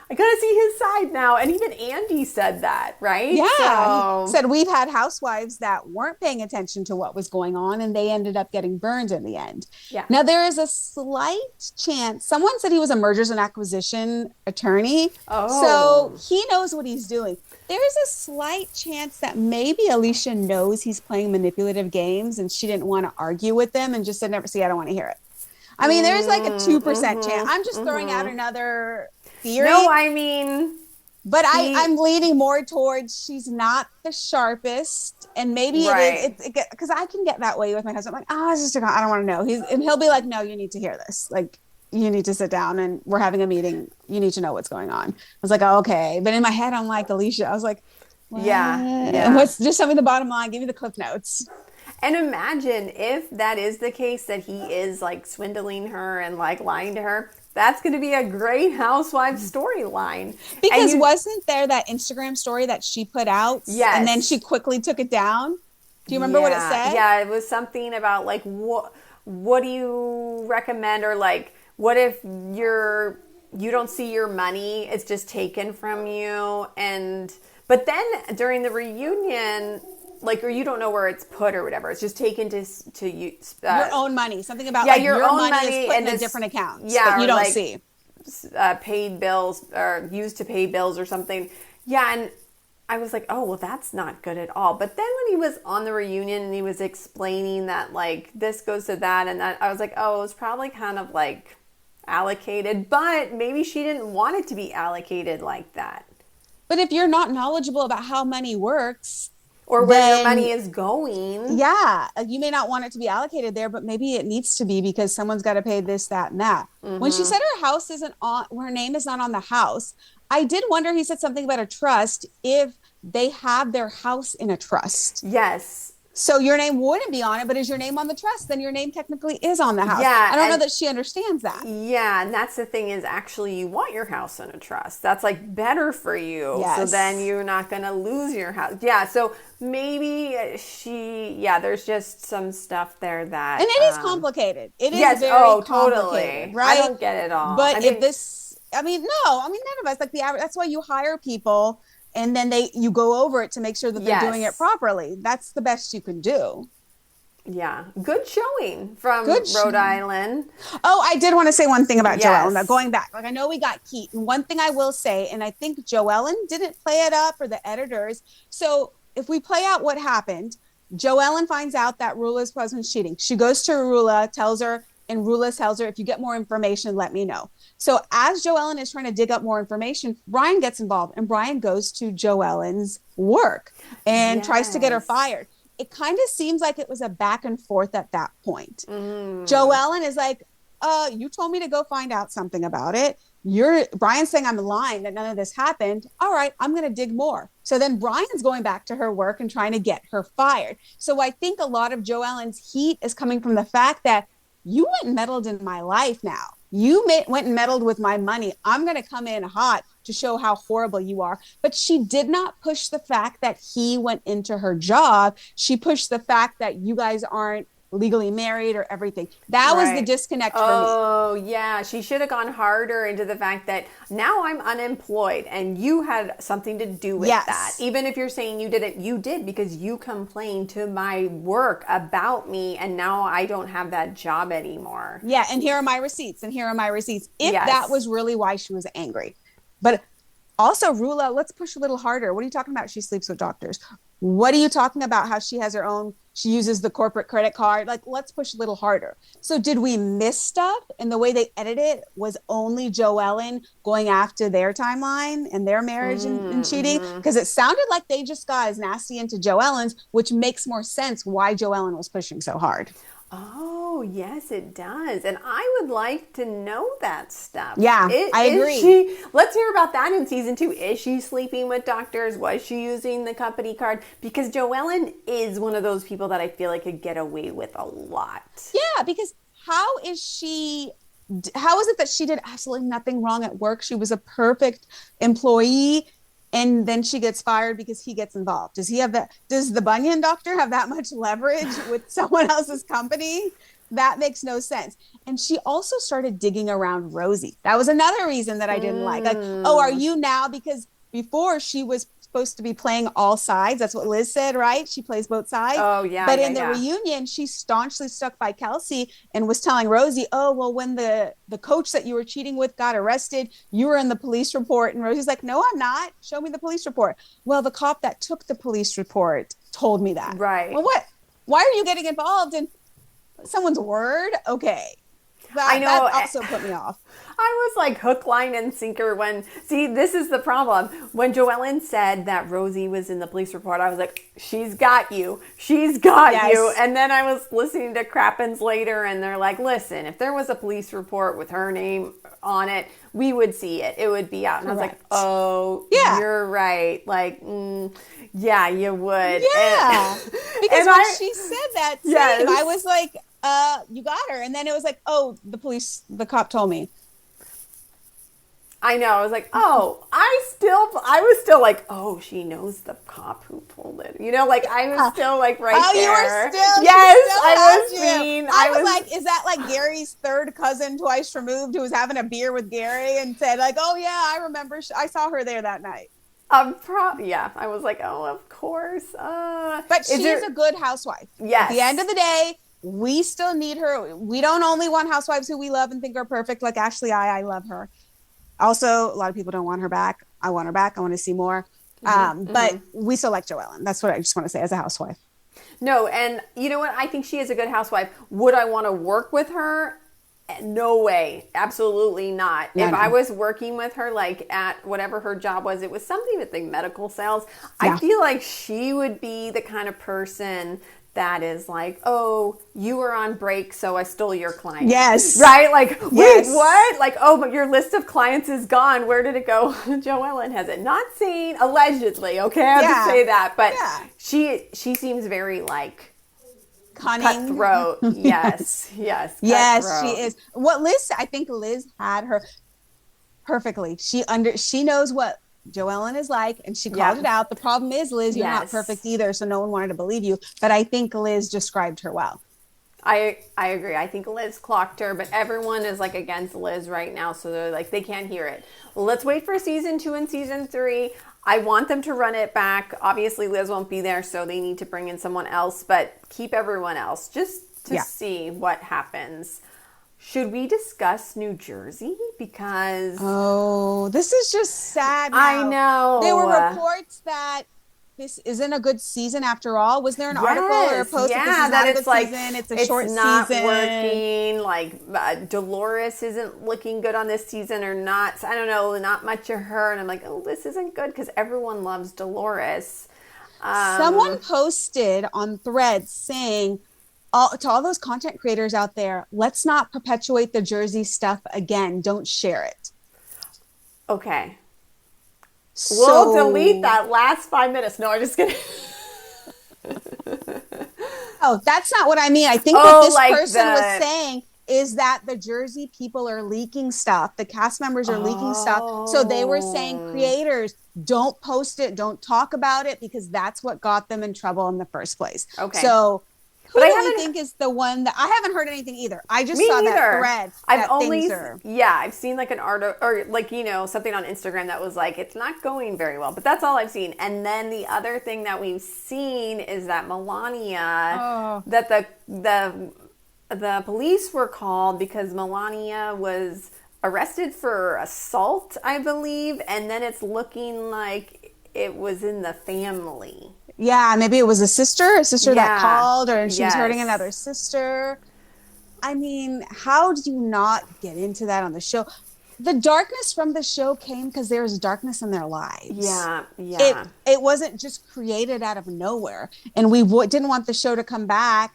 I gotta see his side now. And even Andy said that, right? Yeah. He said we've had housewives that weren't paying attention to what was going on and they ended up getting burned in the end. Yeah. Now there is a slight chance. Someone said he was a mergers and acquisition attorney. Oh. So he knows what he's doing. There is a slight chance that maybe Alicia knows he's playing manipulative games and she didn't want to argue with them and just said, never see, I don't want to hear it. I mean, there's like a 2% chance. I'm just throwing out another theory. No, I mean, but I'm leaning more towards she's not the sharpest, and maybe it is because I can get that way with my husband. I'm like, I don't want to know. He'll be like, no, you need to hear this. Like, you need to sit down and we're having a meeting. You need to know what's going on. I was like, oh, okay. But in my head, I'm like, Alicia, I was like, what? Yeah. What's, just tell me the bottom line. Give me the cliff notes. And imagine if that is the case, that he is like swindling her and like lying to her. That's going to be a great housewives storyline. Because wasn't there that Instagram story that she put out? Yes. And then she quickly took it down. Do you remember what it said? Yeah, it was something about like, what do you recommend? Or like, what if you don't see your money, it's just taken from you. But then during the reunion, like, or you don't know where it's put or whatever. It's just taken to you. Your own money. Something about like your own money is put in a different account. Yeah, that you don't like, see. Paid bills or used to pay bills or something. Yeah, and I was like, oh, well, that's not good at all. But then when he was on the reunion and he was explaining that like this goes to that and that, I was like, oh, it was probably kind of like allocated. But maybe she didn't want it to be allocated like that. But if you're not knowledgeable about how money works, or where your money is going. Yeah. You may not want it to be allocated there, but maybe it needs to be because someone's got to pay this, that, and that. Mm-hmm. When she said her house isn't on, her name is not on the house, I did wonder, he said something about a trust, if they have their house in a trust. Yes. So your name wouldn't be on it, but is your name on the trust? Then your name technically is on the house. Yeah, I don't know that she understands that. Yeah, and that's the thing is actually you want your house in a trust. That's like better for you. Yes. So then you're not going to lose your house. Yeah, so maybe there's just some stuff there that... And it is complicated. It is very complicated, totally. Right? I don't get it all. But none of us, like the average, that's why you hire people and then you go over it to make sure that they're doing it properly. That's the best you can do. Yeah. Good showing from Rhode Island. Oh, I did want to say one thing about Joellen. Now, going back, like I know we got Keith. And one thing I will say, and I think Joellen didn't play it up or the editors. So if we play out what happened, Joellen finds out that Rula's husband's cheating. She goes to Rula, tells her, and Rula tells her, if you get more information, let me know. So as Joellen is trying to dig up more information, Brian gets involved and Brian goes to Joellen's work and tries to get her fired. It kind of seems like it was a back and forth at that point. Joellen is like, you told me to go find out something about it. Brian's saying I'm lying, that none of this happened. All right, I'm going to dig more. So then Brian's going back to her work and trying to get her fired. So I think a lot of Joellen's heat is coming from the fact that you went and meddled in my life now. You went and meddled with my money. I'm going to come in hot to show how horrible you are. But she did not push the fact that he went into her job. She pushed the fact that you guys aren't legally married or everything. That was the disconnect for me. Oh, yeah. She should have gone harder into the fact that now I'm unemployed and you had something to do with that. Even if you're saying you didn't, you did because you complained to my work about me and now I don't have that job anymore. Yeah. And here are my receipts and here are my receipts. If that was really why she was angry. But also, Rula, let's push a little harder. What are you talking about? She sleeps with doctors. What are you talking about? How she has her own, she uses the corporate credit card. Like, let's push a little harder. So did we miss stuff? And the way they edited it was only Joellen going after their timeline and their marriage and cheating? Because it sounded like they just got as nasty into Joellen's, which makes more sense why Joellen was pushing so hard. Oh, yes, it does. And I would like to know that stuff. Yeah, I agree. Let's hear about that in season 2. Is she sleeping with doctors? Was she using the company card? Because Joellen is one of those people that I feel like could get away with a lot. Yeah, because how is it that she did absolutely nothing wrong at work? She was a perfect employee. And then she gets fired because he gets involved. Does the Bunyan doctor have that much leverage with someone else's company? That makes no sense. And she also started digging around Rosie. That was another reason that I didn't like. Like, oh, are you now? Because before she was supposed to be playing all sides. That's what Liz said, right? She plays both sides. Oh, yeah. But in the reunion, she staunchly stuck by Kelsey and was telling Rosie, oh, well, when the coach that you were cheating with got arrested, you were in the police report. And Rosie's like, no, I'm not. Show me the police report. Well, the cop that took the police report told me that. Right. Well, what? Why are you getting involved in someone's word? Okay. I know. That also put me off. I was like hook, line, and sinker this is the problem. When Joellen said that Rosie was in the police report, I was like, she's got you. She's got you. And then I was listening to Crappens later, and they're like, listen, if there was a police report with her name on it, we would see it. It would be out. And I was like, oh, you're right. Like, yeah, you would. Yeah. Because when she said that, I was like, you got her. And then it was like, oh, the cop told me. I know. I was like, oh, I was still like, oh, she knows the cop who pulled it. You know, like I was still like right there. You were still. Yes, I was like, is that like Gary's third cousin twice removed who was having a beer with Gary and said like, oh yeah, I remember. I saw her there that night. Yeah, I was like, oh, of course. But she is a good housewife. Yes. At the end of the day, we still need her. We don't only want housewives who we love and think are perfect, like Ashley. I love her. Also, a lot of people don't want her back. I want her back. I want to see more. But we still like Joellen. That's what I just want to say as a housewife. No, and you know what? I think she is a good housewife. Would I want to work with her? No way. Absolutely not. If I was working with her, like at whatever her job was, it was something with the medical sales. I feel like she would be the kind of person that is like, oh, you were on break, so I stole your client. Yes. Right? Like, wait, what? Like, oh, but your list of clients is gone. Where did it go? Joellen has it. Not seen, allegedly. Okay, I have to say that. But she seems very like cunning, cutthroat. Yes. Yes, cutthroat. she is. I think Liz had her perfectly. She knows what Joellen is like, and she called it out. The problem is, Liz, you're not perfect either, so no one wanted to believe you. But I think Liz described her well. I agree. I think Liz clocked her, but everyone is like against Liz right now, so they're like, they can't hear it. Let's wait for season 2 and season 3. I want them to run it back. Obviously, Liz won't be there, so they need to bring in someone else, but keep everyone else just to see what happens. Should we discuss New Jersey? Because... oh, this is just sad now. I know. There were reports that this isn't a good season after all. Was there an article or a post that this is not a good season? It's a short season. It's not working. Like, Dolores isn't looking good on this season or not. I don't know. Not much of her. And I'm like, oh, this isn't good because everyone loves Dolores. Someone posted on Threads saying... to all those content creators out there, let's not perpetuate the Jersey stuff again. Don't share it. Okay. We'll delete that last 5 minutes. No, I'm just kidding. Oh, that's not what I mean. I think what this person was saying is that the Jersey people are leaking stuff. The cast members are leaking stuff. So they were saying, creators, don't post it. Don't talk about it, because that's what got them in trouble in the first place. Okay. So... who do you think is the one that... I haven't heard anything either. I just saw that thread. I've seen like an article or like, something on Instagram that was like, it's not going very well, but that's all I've seen. And then the other thing that we've seen is that Milania, that the police were called because Milania was arrested for assault, I believe. And then it's looking like it was in the family. Yeah, maybe it was a sister that called, or she was hurting another sister. I mean, how do you not get into that on the show? The darkness from the show came because there was darkness in their lives. Yeah. It wasn't just created out of nowhere. And we didn't want the show to come back.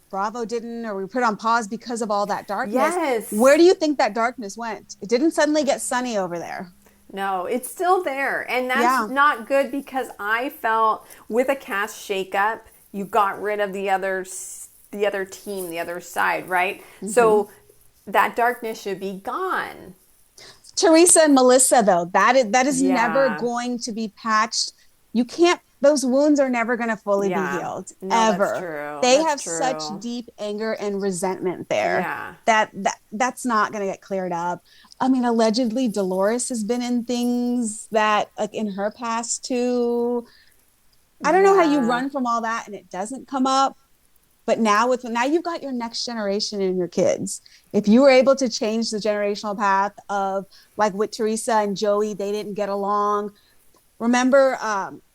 Bravo didn't, or we put it on pause because of all that darkness. Yes. Where do you think that darkness went? It didn't suddenly get sunny over there. No, it's still there. And that's not good, because I felt with a cast shakeup, you got rid of the other team, the other side, right? Mm-hmm. So that darkness should be gone. Teresa and Melissa, though, that is never going to be patched. You can't, those wounds are never going to fully be healed, ever. That's true. They have such deep anger and resentment there that's not going to get cleared up. I mean, allegedly Dolores has been in things that, like, in her past too. I don't know how you run from all that and it doesn't come up. But now you've got your next generation and your kids. If you were able to change the generational path of, like, with Teresa and Joey, they didn't get along. Remember,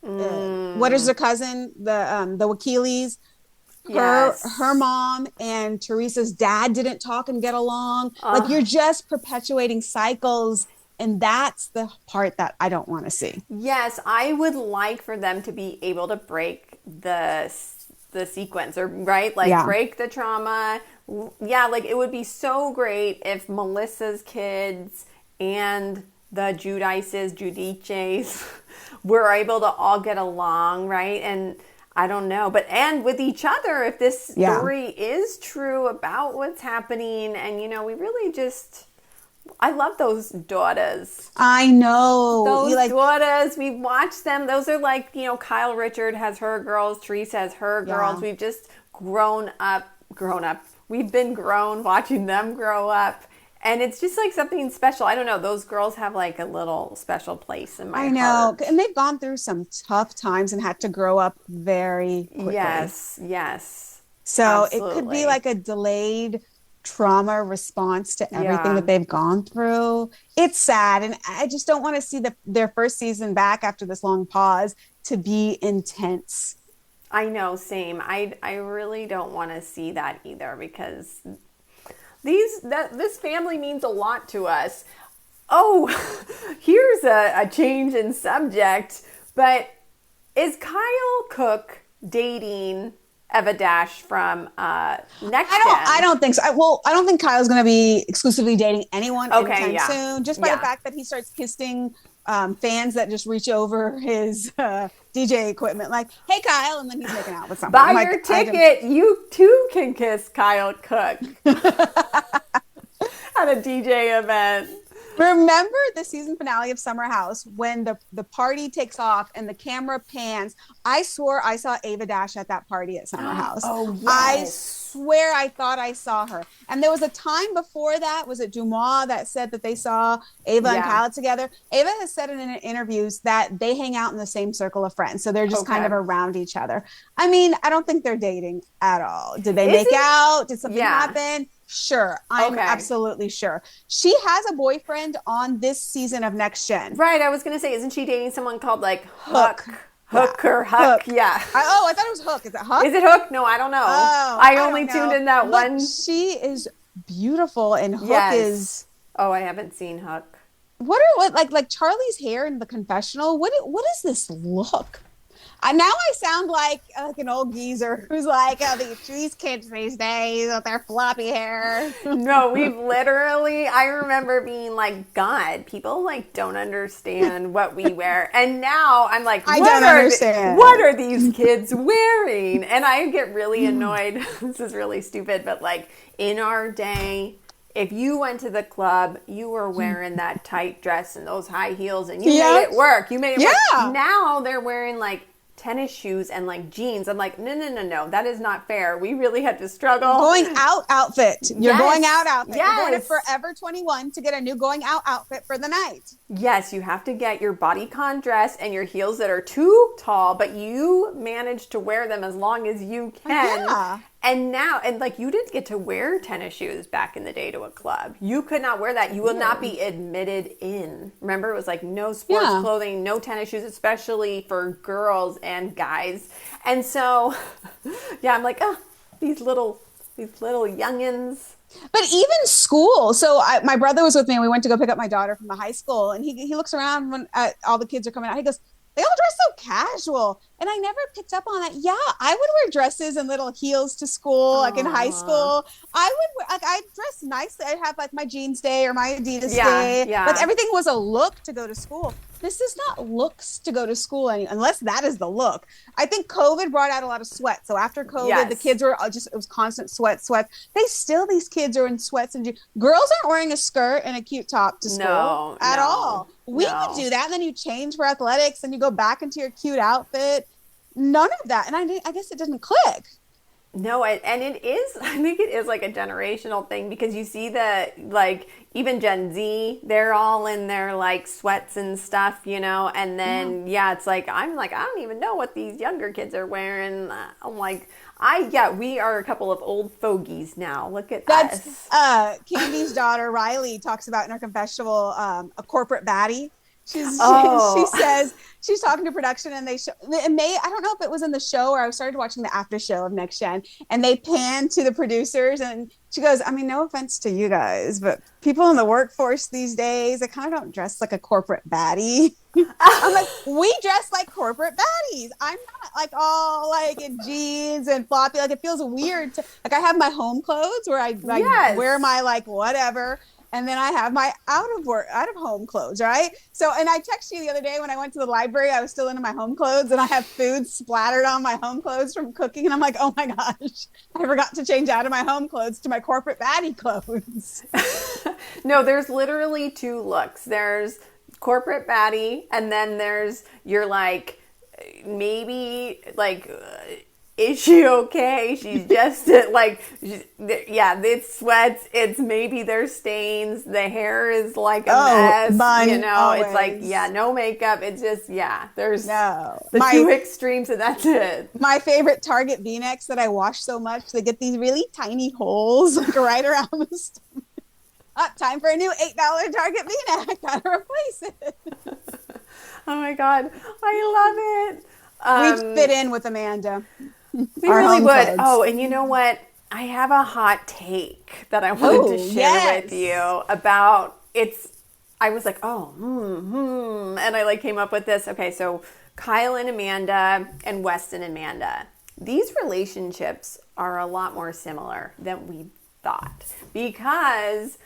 what is their cousin? The Wakilis. her mom and Teresa's dad didn't talk and get along. Like you're just perpetuating cycles. And that's the part that I don't want to see. Yes, I would like for them to be able to break the sequence, or right, like break the trauma. Yeah, like it would be so great if Melissa's kids and the Giudices were able to all get along, right? And I don't know, but and with each other, if this story is true about what's happening, and we really just. I love those daughters. I know. Those daughters, we watch them. Those are like, Kyle Richard has her girls. Teresa has her girls. We've just grown up. We've been grown watching them grow up. And it's just like something special. I don't know. Those girls have like a little special place in my heart. I know. And they've gone through some tough times and had to grow up very quickly. Yes. So Absolutely. It could be like a delayed trauma response to everything that they've gone through. It's sad, and I just don't want to see their first season back after this long pause to be intense. I know, same. I really don't want to see that either, because this family means a lot to us. Oh, here's a change in subject, but is Kyle Cook dating Eva Dash from Next Gen? I don't think so. I don't think Kyle's going to be exclusively dating anyone anytime soon. Just by the fact that he starts kissing fans that just reach over his DJ equipment, like, "Hey, Kyle," and then he's making out with someone. Buy your ticket. You too can kiss Kyle Cook at a DJ event. Remember the season finale of Summer House when the party takes off and the camera pans? I swore I saw Eva Dash at that party at Summer House. Oh, yes. I swear I thought I saw her. And there was a time before that, was it Dumas that said that they saw Eva and Kyle together? Eva has said in interviews that they hang out in the same circle of friends. So they're just kind of around each other. I mean, I don't think they're dating at all. Did they make out? Did something happen? Sure. I'm absolutely sure. She has a boyfriend on this season of Next Gen. Right. I was going to say, isn't she dating someone called like Hook or Huck? Yeah. I thought it was Hook. Is it Huck? Is it Hook? No, I don't know. I only tuned in that one. She is beautiful, and Hook is. Oh, I haven't seen Hook. What like Charlie's hair in the confessional? What is this look? Now I sound like an old geezer who's like, these kids these days with their floppy hair. No, I remember being like, God, people like don't understand what we wear. And now I'm like, I don't understand. What are these kids wearing? And I get really annoyed. This is really stupid, but like in our day, if you went to the club, you were wearing that tight dress and those high heels, and you made it work. Work. Now they're wearing like tennis shoes and like jeans. I'm like, no, that is not fair. We really had to struggle. Going out outfit. You're going out outfit. Yes. You're going to Forever 21 to get a new going out outfit for the night. Yes, you have to get your bodycon dress and your heels that are too tall, but you manage to wear them as long as you can. Yeah. And now, like, you didn't get to wear tennis shoes back in the day to a club. You could not wear that. You will not be admitted in. Remember, it was like no sports clothing, no tennis shoes, especially for girls and guys. And so, I'm like, these little youngins. But even school. So my brother was with me, and we went to go pick up my daughter from the high school. And he looks around when all the kids are coming out. He goes, they all dress so casual. And I never picked up on that. Yeah, I would wear dresses and little heels to school, like in high school. I'd dress nicely. I'd have like my jeans day or my Adidas day. Yeah. Like everything was a look to go to school. This is not looks to go to school unless that is the look. I think COVID brought out a lot of sweat. So after COVID, the kids were it was constant sweat. These kids are in sweats and girls aren't wearing a skirt and a cute top to school at all. We would do that, and then you change for athletics and you go back into your cute outfit. None of that. And I guess it didn't click. No, and it is, I think it is like a generational thing, because you see that like even Gen Z, they're all in their like sweats and stuff, and then, it's like, I'm like, I don't even know what these younger kids are wearing. I'm like, we are a couple of old fogies now. Look at us. Candy's daughter, Riley, talks about in her confessional, a corporate baddie. She says she's talking to production and I don't know if it was in the show or I started watching the after show of Next Gen, and they pan to the producers and she goes, I mean, no offense to you guys, but people in the workforce these days, they kind of don't dress like a corporate baddie. I'm like, we dress like corporate baddies. I'm not like all like in jeans and floppy. Like it feels weird to like I have my home clothes where I wear my like whatever. And then I have my out of home clothes, right? So, and I texted you the other day when I went to the library, I was still in my home clothes and I have food splattered on my home clothes from cooking. And I'm like, oh my gosh, I forgot to change out of my home clothes to my corporate baddie clothes. No, there's literally two looks. There's corporate baddie, and then there's your like, maybe like, is she okay? She's just like, yeah, it's sweats. It's maybe there's stains. The hair is like a mess. Bun, you know, always. It's like, yeah, no makeup. It's just, yeah, there's the two extremes and that's it. My favorite Target V-necks that I wash so much, they get these really tiny holes like right around the stomach. Time for a new $8 Target V-neck. Gotta replace it. Oh my God. I love it. We'd fit in with Amanda. We really would. Clothes. Oh, and you know what? I have a hot take that I wanted to share with you about I was like, and I like came up with this. Okay, so Kyle and Amanda and West and Amanda. These relationships are a lot more similar than we thought because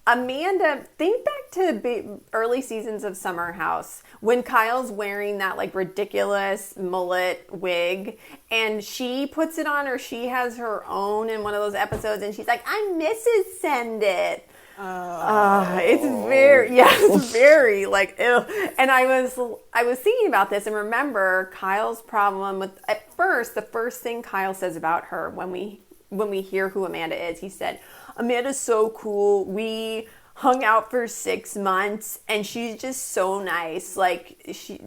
Amanda, think back to early seasons of Summer House when Kyle's wearing that like ridiculous mullet wig and she puts it on or she has her own in one of those episodes and she's like, I'm Mrs. Send It. It's very like, ew. And I was thinking about this and remember Kyle's problem with, at first, the first thing Kyle says about her when we hear who Amanda is, he said, Amanda's so cool. We hung out for 6 months and she's just so nice. She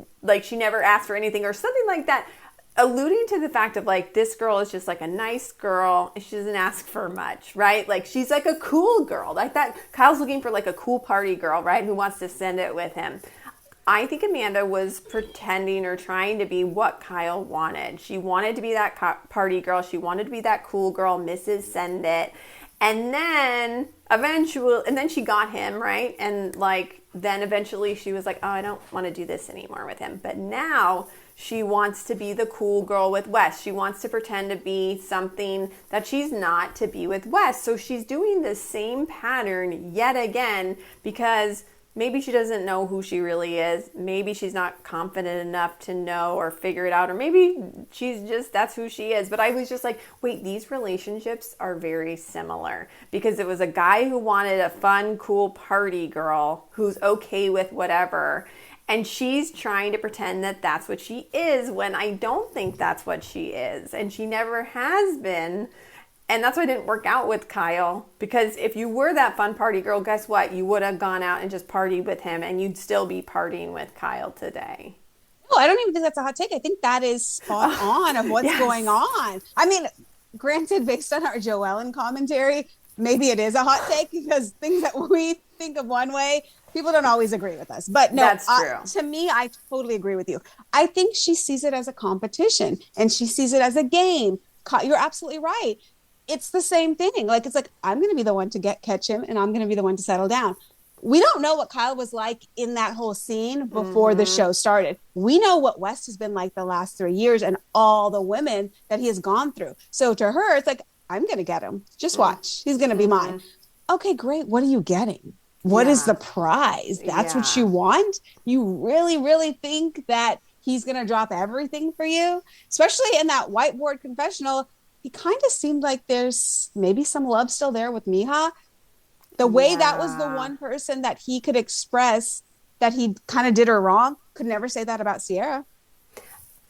never asked for anything or something like that. Alluding to the fact of like, this girl is just like a nice girl. She doesn't ask for much, right? Like she's like a cool girl like that. Kyle's looking for like a cool party girl, right? Who wants to send it with him. I think Amanda was pretending or trying to be what Kyle wanted. She wanted to be that party girl. She wanted to be that cool girl, Mrs. Send It. And then she got him, right? And like, then eventually she was like, oh, I don't want to do this anymore with him. But now she wants to be the cool girl with Wes. She wants to pretend to be something that she's not to be with Wes. So she's doing the same pattern yet again because maybe she doesn't know who she really is. Maybe she's not confident enough to know or figure it out. Or maybe that's who she is. But I was just like, wait, these relationships are very similar. Because it was a guy who wanted a fun, cool party girl who's okay with whatever. And she's trying to pretend that that's what she is when I don't think that's what she is. And she never has been. And that's why it didn't work out with Kyle. Because if you were that fun party girl, guess what? You would have gone out and just partied with him and you'd still be partying with Kyle today. No, I don't even think that's a hot take. I think that is spot on of what's going on. I mean, granted, based on our Joellen commentary, maybe it is a hot take because things that we think of one way, people don't always agree with us. But no, that's true. To me, I totally agree with you. I think she sees it as a competition and she sees it as a game. You're absolutely right. It's the same thing. Like, it's like, I'm going to be the one to catch him and I'm going to be the one to settle down. We don't know what Kyle was like in that whole scene before the show started. We know what West has been like the last 3 years and all the women that he has gone through. So to her, it's like, I'm going to get him. Just watch. He's going to be mine. Okay, great. What are you getting? What is the prize? That's what you want? You really, really think that he's going to drop everything for you? Especially in that whiteboard confessional, he kind of seemed like there's maybe some love still there with Miha. The way that was the one person that he could express that he kind of did her wrong, could never say that about Sierra.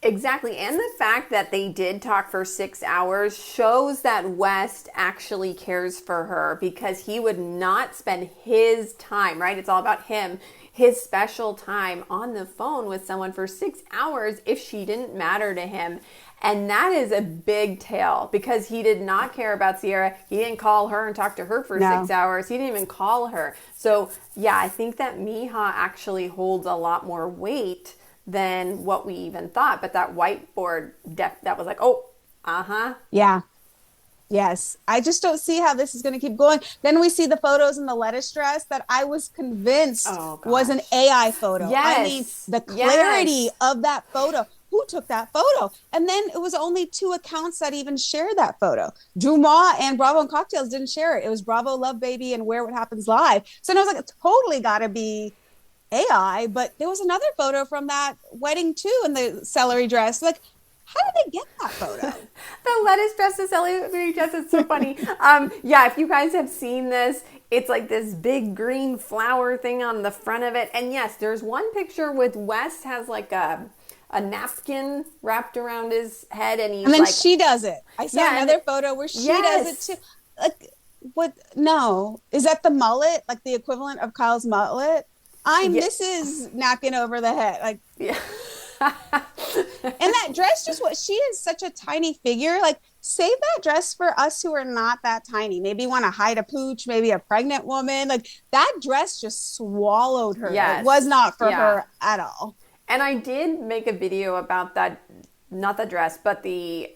Exactly. And the fact that they did talk for 6 hours shows that West actually cares for her because he would not spend his time, right? It's all about him, his special time on the phone with someone for 6 hours if she didn't matter to him. And that is a big tale because he did not care about Sierra. He didn't call her and talk to her for 6 hours. He didn't even call her. So yeah, I think that Miha actually holds a lot more weight than what we even thought. But that whiteboard, that was like, oh, yeah. Yes. I just don't see how this is going to keep going. Then we see the photos in the lettuce dress that I was convinced was an AI photo. Yes. I mean, the clarity of that photo. Who took that photo? And then it was only 2 accounts that even shared that photo. Duma and Bravo and Cocktails didn't share it. It was Bravo, Love Baby, and Where What Happens Live. So I was like, it totally got to be AI. But there was another photo from that wedding too in the celery dress. Like, how did they get that photo? The lettuce dress, the celery dress is so funny. Yeah, if you guys have seen this, it's like this big green flower thing on the front of it. And yes, there's one picture with Wes has like a napkin wrapped around his head, and then like, she does it. I saw another photo where she does it too. Like, what? No, is that the mullet? Like the equivalent of Kyle's mullet? I'm Mrs. Napkin over the head. Like, and that dress, just what she is, such a tiny figure. Like, save that dress for us who are not that tiny. Maybe want to hide a pooch, maybe a pregnant woman. Like, that dress just swallowed her. It was not for her at all. And I did make a video about that, not the dress, but the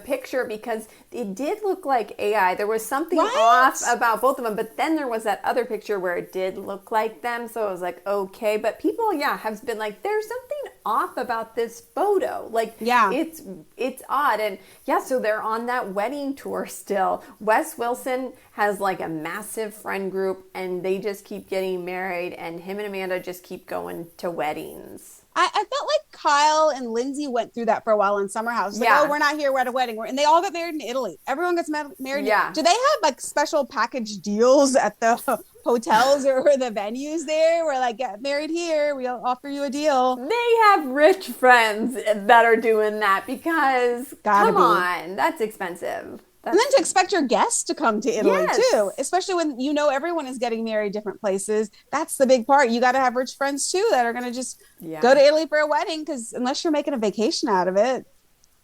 picture, because it did look like AI. There was something off about both of them, but then there was that other picture where it did look like them. So I was like, okay. But people, have been like, there's something off about this photo. Like, it's odd. And so they're on that wedding tour still. Wes Wilson has like a massive friend group, and they just keep getting married, and him and Amanda just keep going to weddings. I felt like Kyle and Lindsay went through that for a while in Summer House. Like, oh, we're not here, we're at a wedding. And they all got married in Italy. Everyone gets married. Yeah. Do they have like special package deals at the hotels or the venues there? Where like, get married here, we'll offer you a deal. They have rich friends that are doing that because, come on, that's expensive. And then to expect your guests to come to Italy too, especially when everyone is getting married different places. That's the big part. You got to have rich friends too that are going to just go to Italy for a wedding, because unless you're making a vacation out of it,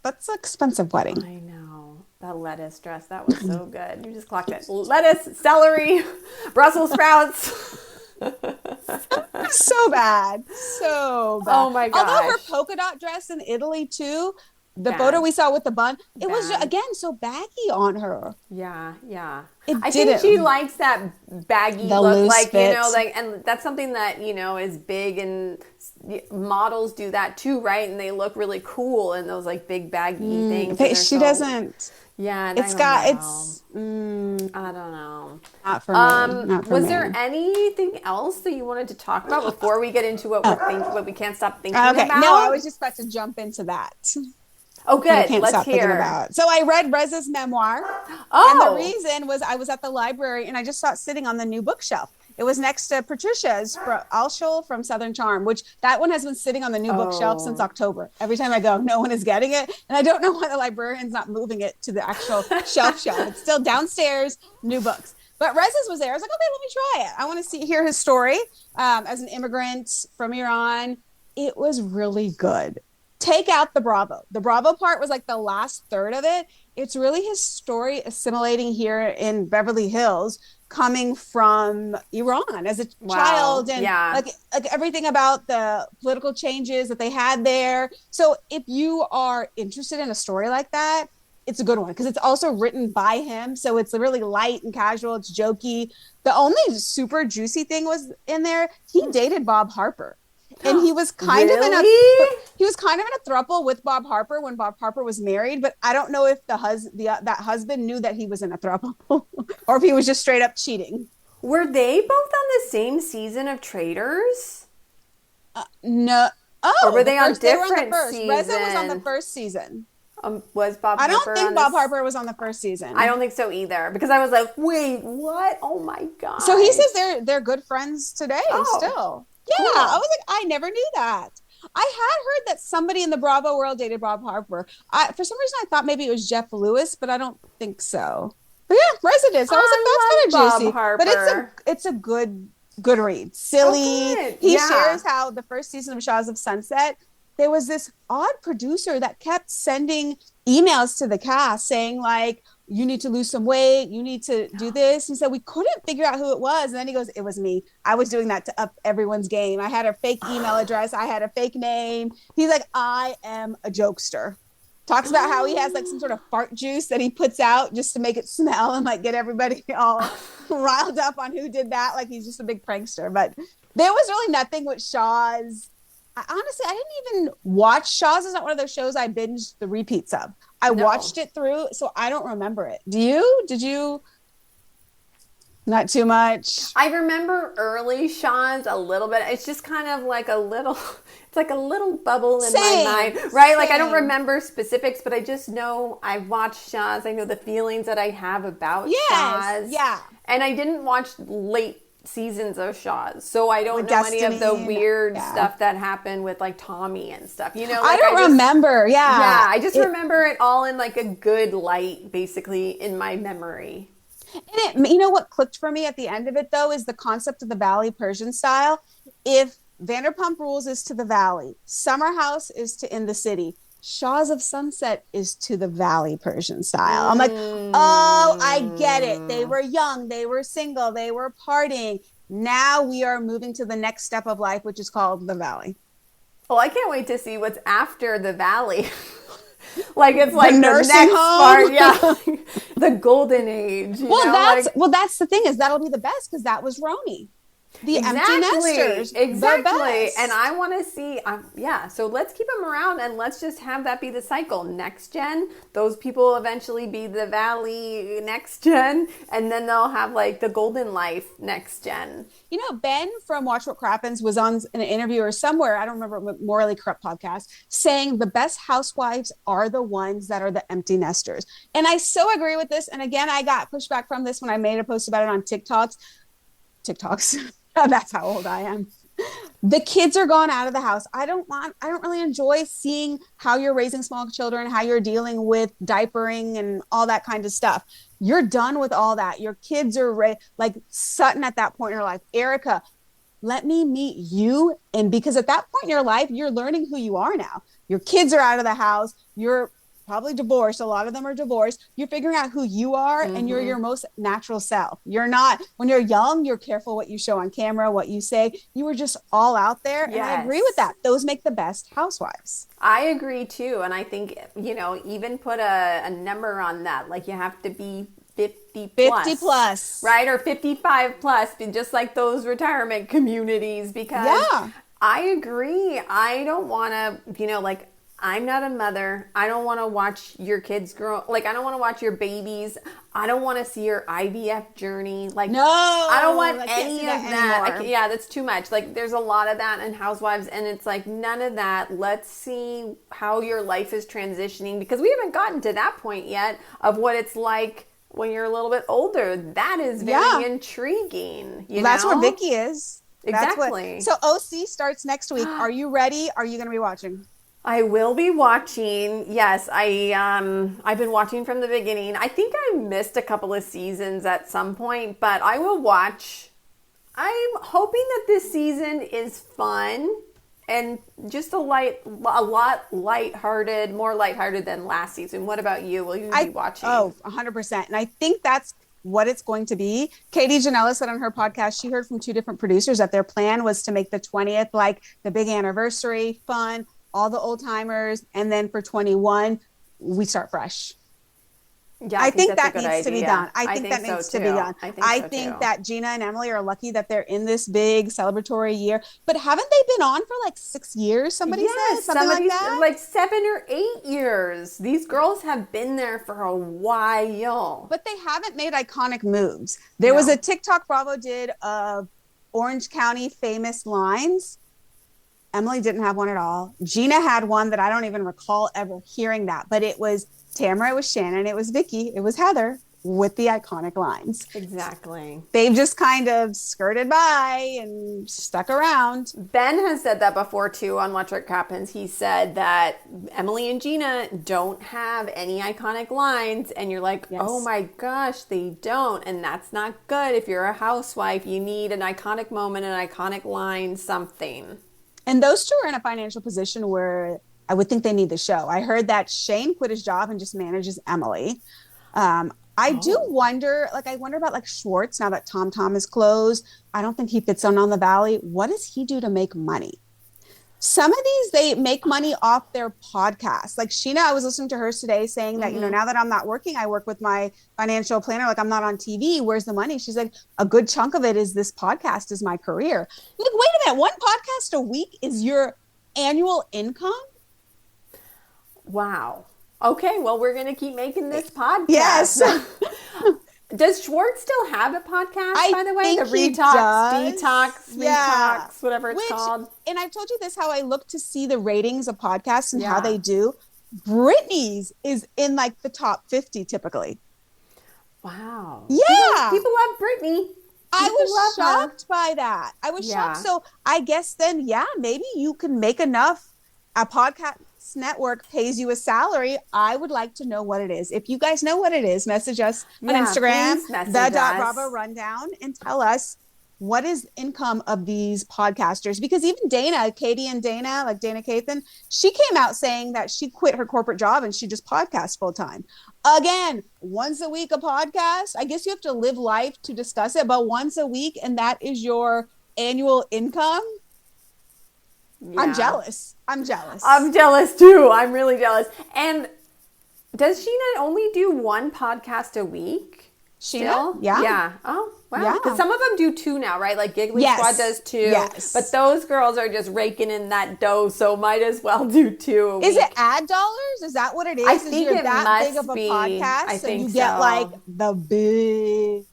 that's an expensive wedding. I know. That lettuce dress, that was so good. You just clocked it. Lettuce, celery, Brussels sprouts. So bad. So bad. Oh my gosh. Although her polka dot dress in Italy too, the photo we saw with the bun, it was again so baggy on her. Yeah. I think she likes that baggy look, like fit. and that's something that is big, and models do that too, right? And they look really cool in those like big baggy things. She doesn't. Yeah, I don't know. Not for me. Not for was me. there anything else that you wanted to talk about before we get into what we can't stop thinking about? No, I was just about to jump into that. Oh, good. I can't Let's stop hear. thinking about. So I read Reza's memoir. Oh. And the reason was I was at the library and I just saw it sitting on the new bookshelf. It was next to Patricia's Alshul from Southern Charm, which that one has been sitting on the new bookshelf since October. Every time I go, no one is getting it. And I don't know why the librarian's not moving it to the actual shelf. It's still downstairs, new books. But Reza's was there. I was like, okay, let me try it. I want to hear his story as an immigrant from Iran. It was really good. Take out the Bravo. The Bravo part was like the last third of it. It's really his story assimilating here in Beverly Hills, coming from Iran as a child, and like everything about the political changes that they had there. So if you are interested in a story like that, it's a good one, because it's also written by him. So it's really light and casual. It's jokey. The only super juicy thing was in there. He dated Bob Harper. And he was kind of in a throuple with Bob Harper when Bob Harper was married, but I don't know if that husband knew that he was in a throuple or if he was just straight up cheating. Were they both on the same season of Traitors? No. Oh, or were they on different seasons? Reza was on the first season. Was Bob Harper? I don't think Bob Harper was on the first season. I don't think so either, because I was like, wait, what? Oh my God. So he says they're good friends today still. Yeah, cool. I was like, I never knew that. I had heard that somebody in the Bravo world dated Bob Harper. For some reason, I thought maybe it was Jeff Lewis, but I don't think so. But yeah, Reza did. So I was like, that's kind of juicy. Harper. But it's a good good read. Silly. Oh, good. He Yeah. shares how the first season of Shaws of Sunset, there was this odd producer that kept sending emails to the cast saying like, you need to lose some weight. You need to do this. He said, we couldn't figure out who it was. And then he goes, it was me. I was doing that to up everyone's game. I had a fake email address. I had a fake name. He's like, I am a jokester. Talks about how he has like some sort of fart juice that he puts out just to make it smell and like get everybody all riled up on who did that. Like he's just a big prankster. But there was really nothing with Shaw's. Honestly, I didn't even watch Shaw's. Is not one of those shows I binged the repeats of. I watched it through, so I don't remember it. Do you? Did you? Not too much. I remember early Shaw's a little bit. It's just kind of like a little, it's like a little bubble in my mind, right? Like I don't remember specifics, but I just know I watched Shaw's. I know the feelings that I have about Shaw's. Yeah. And I didn't watch late seasons of Shaw's, so I don't know any of the weird stuff that happened with like Tommy and stuff. You know, like I don't remember. Yeah, I just remember it all in like a good light, basically in my memory. And you know what clicked for me at the end of it though is the concept of the Valley Persian style. If Vanderpump Rules is to the Valley, Summer House is to In the City, Shaws of Sunset is to the Valley Persian style. I'm like, oh, I get it. They were young, they were single, they were partying. Now we are moving to the next step of life, which is called the Valley. Well, I can't wait to see what's after the Valley. Like it's like the nursing next home. part, yeah, the golden age. That's the thing is that'll be the best because that was RHONI. The empty nesters. Exactly. And I want to see, so let's keep them around and let's just have that be the cycle. Next gen, those people will eventually be the Valley next gen, and then they'll have like the golden life next gen. You know, Ben from Watch What Crappens was on an interview or somewhere, I don't remember, Morally Corrupt podcast, saying the best housewives are the ones that are the empty nesters. And I so agree with this. And again, I got pushback from this when I made a post about it on TikToks. That's how old I am. The kids are gone out of the house. I don't really enjoy seeing how you're raising small children, how you're dealing with diapering and all that kind of stuff. You're done with all that. Your kids are like Sutton at that point in her life. Erica, let me meet you. And because at that point in your life, you're learning who you are now. Your kids are out of the house. You're probably divorced. A lot of them are divorced. You're figuring out who you are and you're your most natural self. You're not, when you're young, you're careful what you show on camera, what you say. You were just all out there. Yes. And I agree with that. Those make the best housewives. I agree too. And I think, even put a number on that. Like you have to be 50 plus. Right? Or 55 plus, just like those retirement communities. Because I agree. I don't want to, I'm not a mother. I don't want to watch your kids grow. Like, I don't want to watch your babies. I don't want to see your IVF journey. Like, no, I don't want any of that. That's too much. Like, there's a lot of that in Housewives, and it's like, none of that. Let's see how your life is transitioning, because we haven't gotten to that point yet of what it's like when you're a little bit older. That is very intriguing. That's where Vicky is. Exactly. So OC starts next week. Are you ready? Are you going to be watching? I will be watching. Yes, I've been watching from the beginning. I think I missed a couple of seasons at some point, but I will watch. I'm hoping that this season is fun and just a lot lighthearted, more lighthearted than last season. What about you? Will you be watching? Oh, 100%. And I think that's what it's going to be. Katie Janela said on her podcast, she heard from two different producers that their plan was to make the 20th like the big anniversary, fun, all the old timers, and then for 21 we start fresh. I think that needs to be done. I think that needs to be done. I think that Gina and Emily are lucky that they're in this big celebratory year. But haven't they been on for like 6 years? Somebody said something like that. Like 7 or 8 years. These girls have been there for a while, but they haven't made iconic moves. There was a TikTok Bravo did of Orange County famous lines. Emily didn't have one at all. Gina had one that I don't even recall ever hearing that, but it was Tamara, it was Shannon, it was Vicky, it was Heather. with the iconic lines. Exactly. They've just kind of skirted by and stuck around. Ben has said that before too on Watch What Happens. He said that Emily and Gina don't have any iconic lines, and you're like, Yes. oh my gosh, they don't, and that's not good. If you're a housewife, you need an iconic moment, an iconic line, something. And those two are in a financial position where I would think they need the show. I heard that Shane quit his job and just manages Emily. I do wonder, I wonder about like Schwartz now that Tom Tom is closed. I don't think he fits on the Valley. What does he do to make money? Some of these, they make money off their podcasts. Like Sheena, I was listening to her today saying that, now that I'm not working, I work with my financial planner. Like I'm not on TV. Where's the money? She's like, a good chunk of it is this podcast is my career. Like, wait a minute. One podcast a week is your annual income? Wow. Okay, well, we're going to keep making this podcast. Yes. Does Schwartz still have a podcast, by the way? think The he Retox, does. Detox, Yeah. Retox, whatever it's called. And I've told you this, how I look to see the ratings of podcasts and how Yeah. they do. Britney's is in like the top 50 typically. Wow. Yeah. People love Britney. I People was love her. shocked by that. I was Yeah. shocked. So I guess then, maybe you can make enough. A podcast network pays you a salary. I would like to know what it is. If you guys know what it is, message us on Instagram, please message us. the.bravo rundown, and tell us what is income of these podcasters. Because even Katie and Dana, like Dana Cathan, she came out saying that she quit her corporate job and she just podcasts full time. Again, once a week a podcast. I guess you have to live life to discuss it, but once a week, and that is your annual income. Yeah. I'm jealous. I'm jealous too. I'm really jealous. And does Sheena only do one podcast a week? Sheena? Still? Yeah. Yeah. Oh, wow. Yeah. Because some of them do two now, right? Like Giggly Yes. Squad does two. Yes. But those girls are just raking in that dough, so might as well do two a week. Is it ad dollars? Is that what it is? I Is think you're it that big must of a be. podcast? I so think you get so. like the big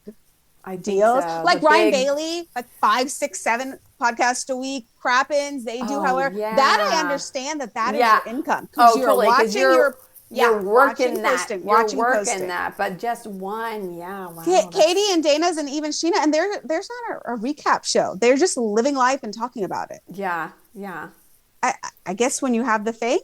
I think deals. so. Like The Ryan big- Bailey, like 5, 6, 7 podcasts a week. Crappens, they do Oh, however. yeah. That I understand that is Yeah. your income. Oh, You're totally. 'Cause watching you're watching, working that. posting, You're watching, working posting. that. But just one, yeah. Wow. Katie and Dana's and even Sheena, and there's not a recap show. They're just living life and talking about it. Yeah. Yeah. I guess when you have the fame,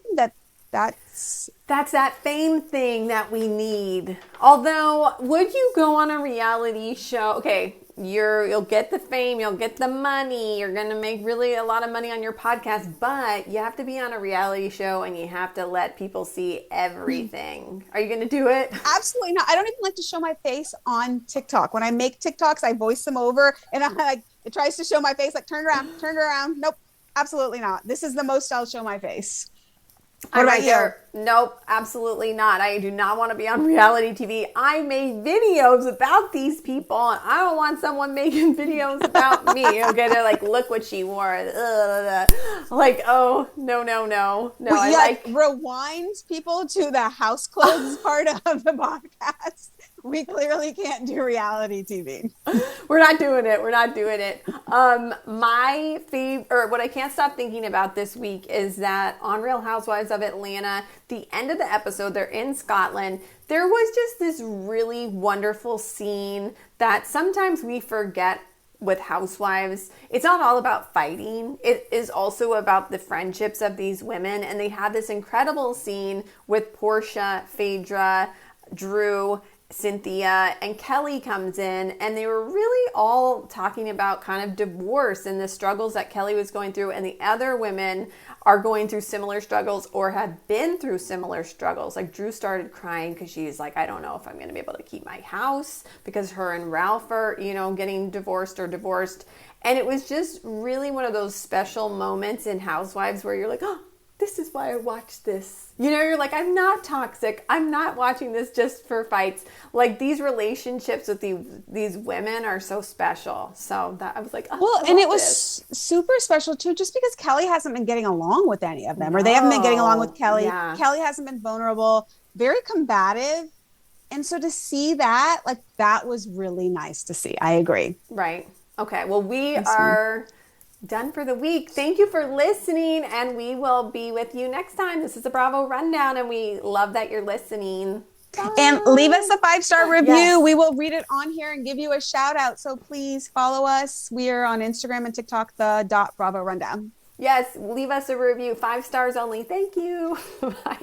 that's that fame thing that we need. Although, would you go on a reality show? Okay, you'll get the fame, you'll get the money, you're going to make really a lot of money on your podcast, but you have to be on a reality show and you have to let people see everything. Are you going to do it? absolutely not. I don't even like to show my face on TikTok. When I make TikToks, I voice them over and it tries to show my face, like turn around. Nope, absolutely not. This is the most I'll show my face. What about you? Nope, absolutely not. I do not want to be on reality TV. I made videos about these people, and I don't want someone making videos about me. Okay, they're like, look what she wore. Ugh. Like, oh, no. Well, I rewinds people to the house clothes part of the podcast. We clearly can't do reality TV. We're not doing it. My favorite, or what I can't stop thinking about this week is that on Real Housewives of Atlanta, the end of the episode, they're in Scotland. There was just this really wonderful scene that sometimes we forget with housewives. It's not all about fighting. It is also about the friendships of these women. And they had this incredible scene with Portia, Phaedra, Drew, Cynthia, and Kelly comes in, and they were really all talking about kind of divorce and the struggles that Kelly was going through, and the other women are going through similar struggles or have been through similar struggles. Like Drew started crying because she's like, I don't know if I'm going to be able to keep my house because her and Ralph are, getting divorced. And it was just really one of those special moments in Housewives where you're like, oh, this is why I watch this. You're like, I'm not toxic. I'm not watching this just for fights. Like these relationships with these women are so special. So that I was like, oh, well, and it was super special too, just because Kelly hasn't been getting along with any of them, or they haven't been getting along with Kelly. Yeah. Kelly hasn't been vulnerable, very combative. And so to see that, that was really nice to see. I agree. Right. Okay. Well, we are done for the week. Thank you for listening, and we will be with you next time. This is the Bravo Rundown, and we love that you're listening. And leave us a 5-star review. Yes. We will read it on here and give you a shout out. So please follow us. We are on Instagram and TikTok, the .bravo rundown. Yes, leave us a review. 5 stars only. Thank you. Bye.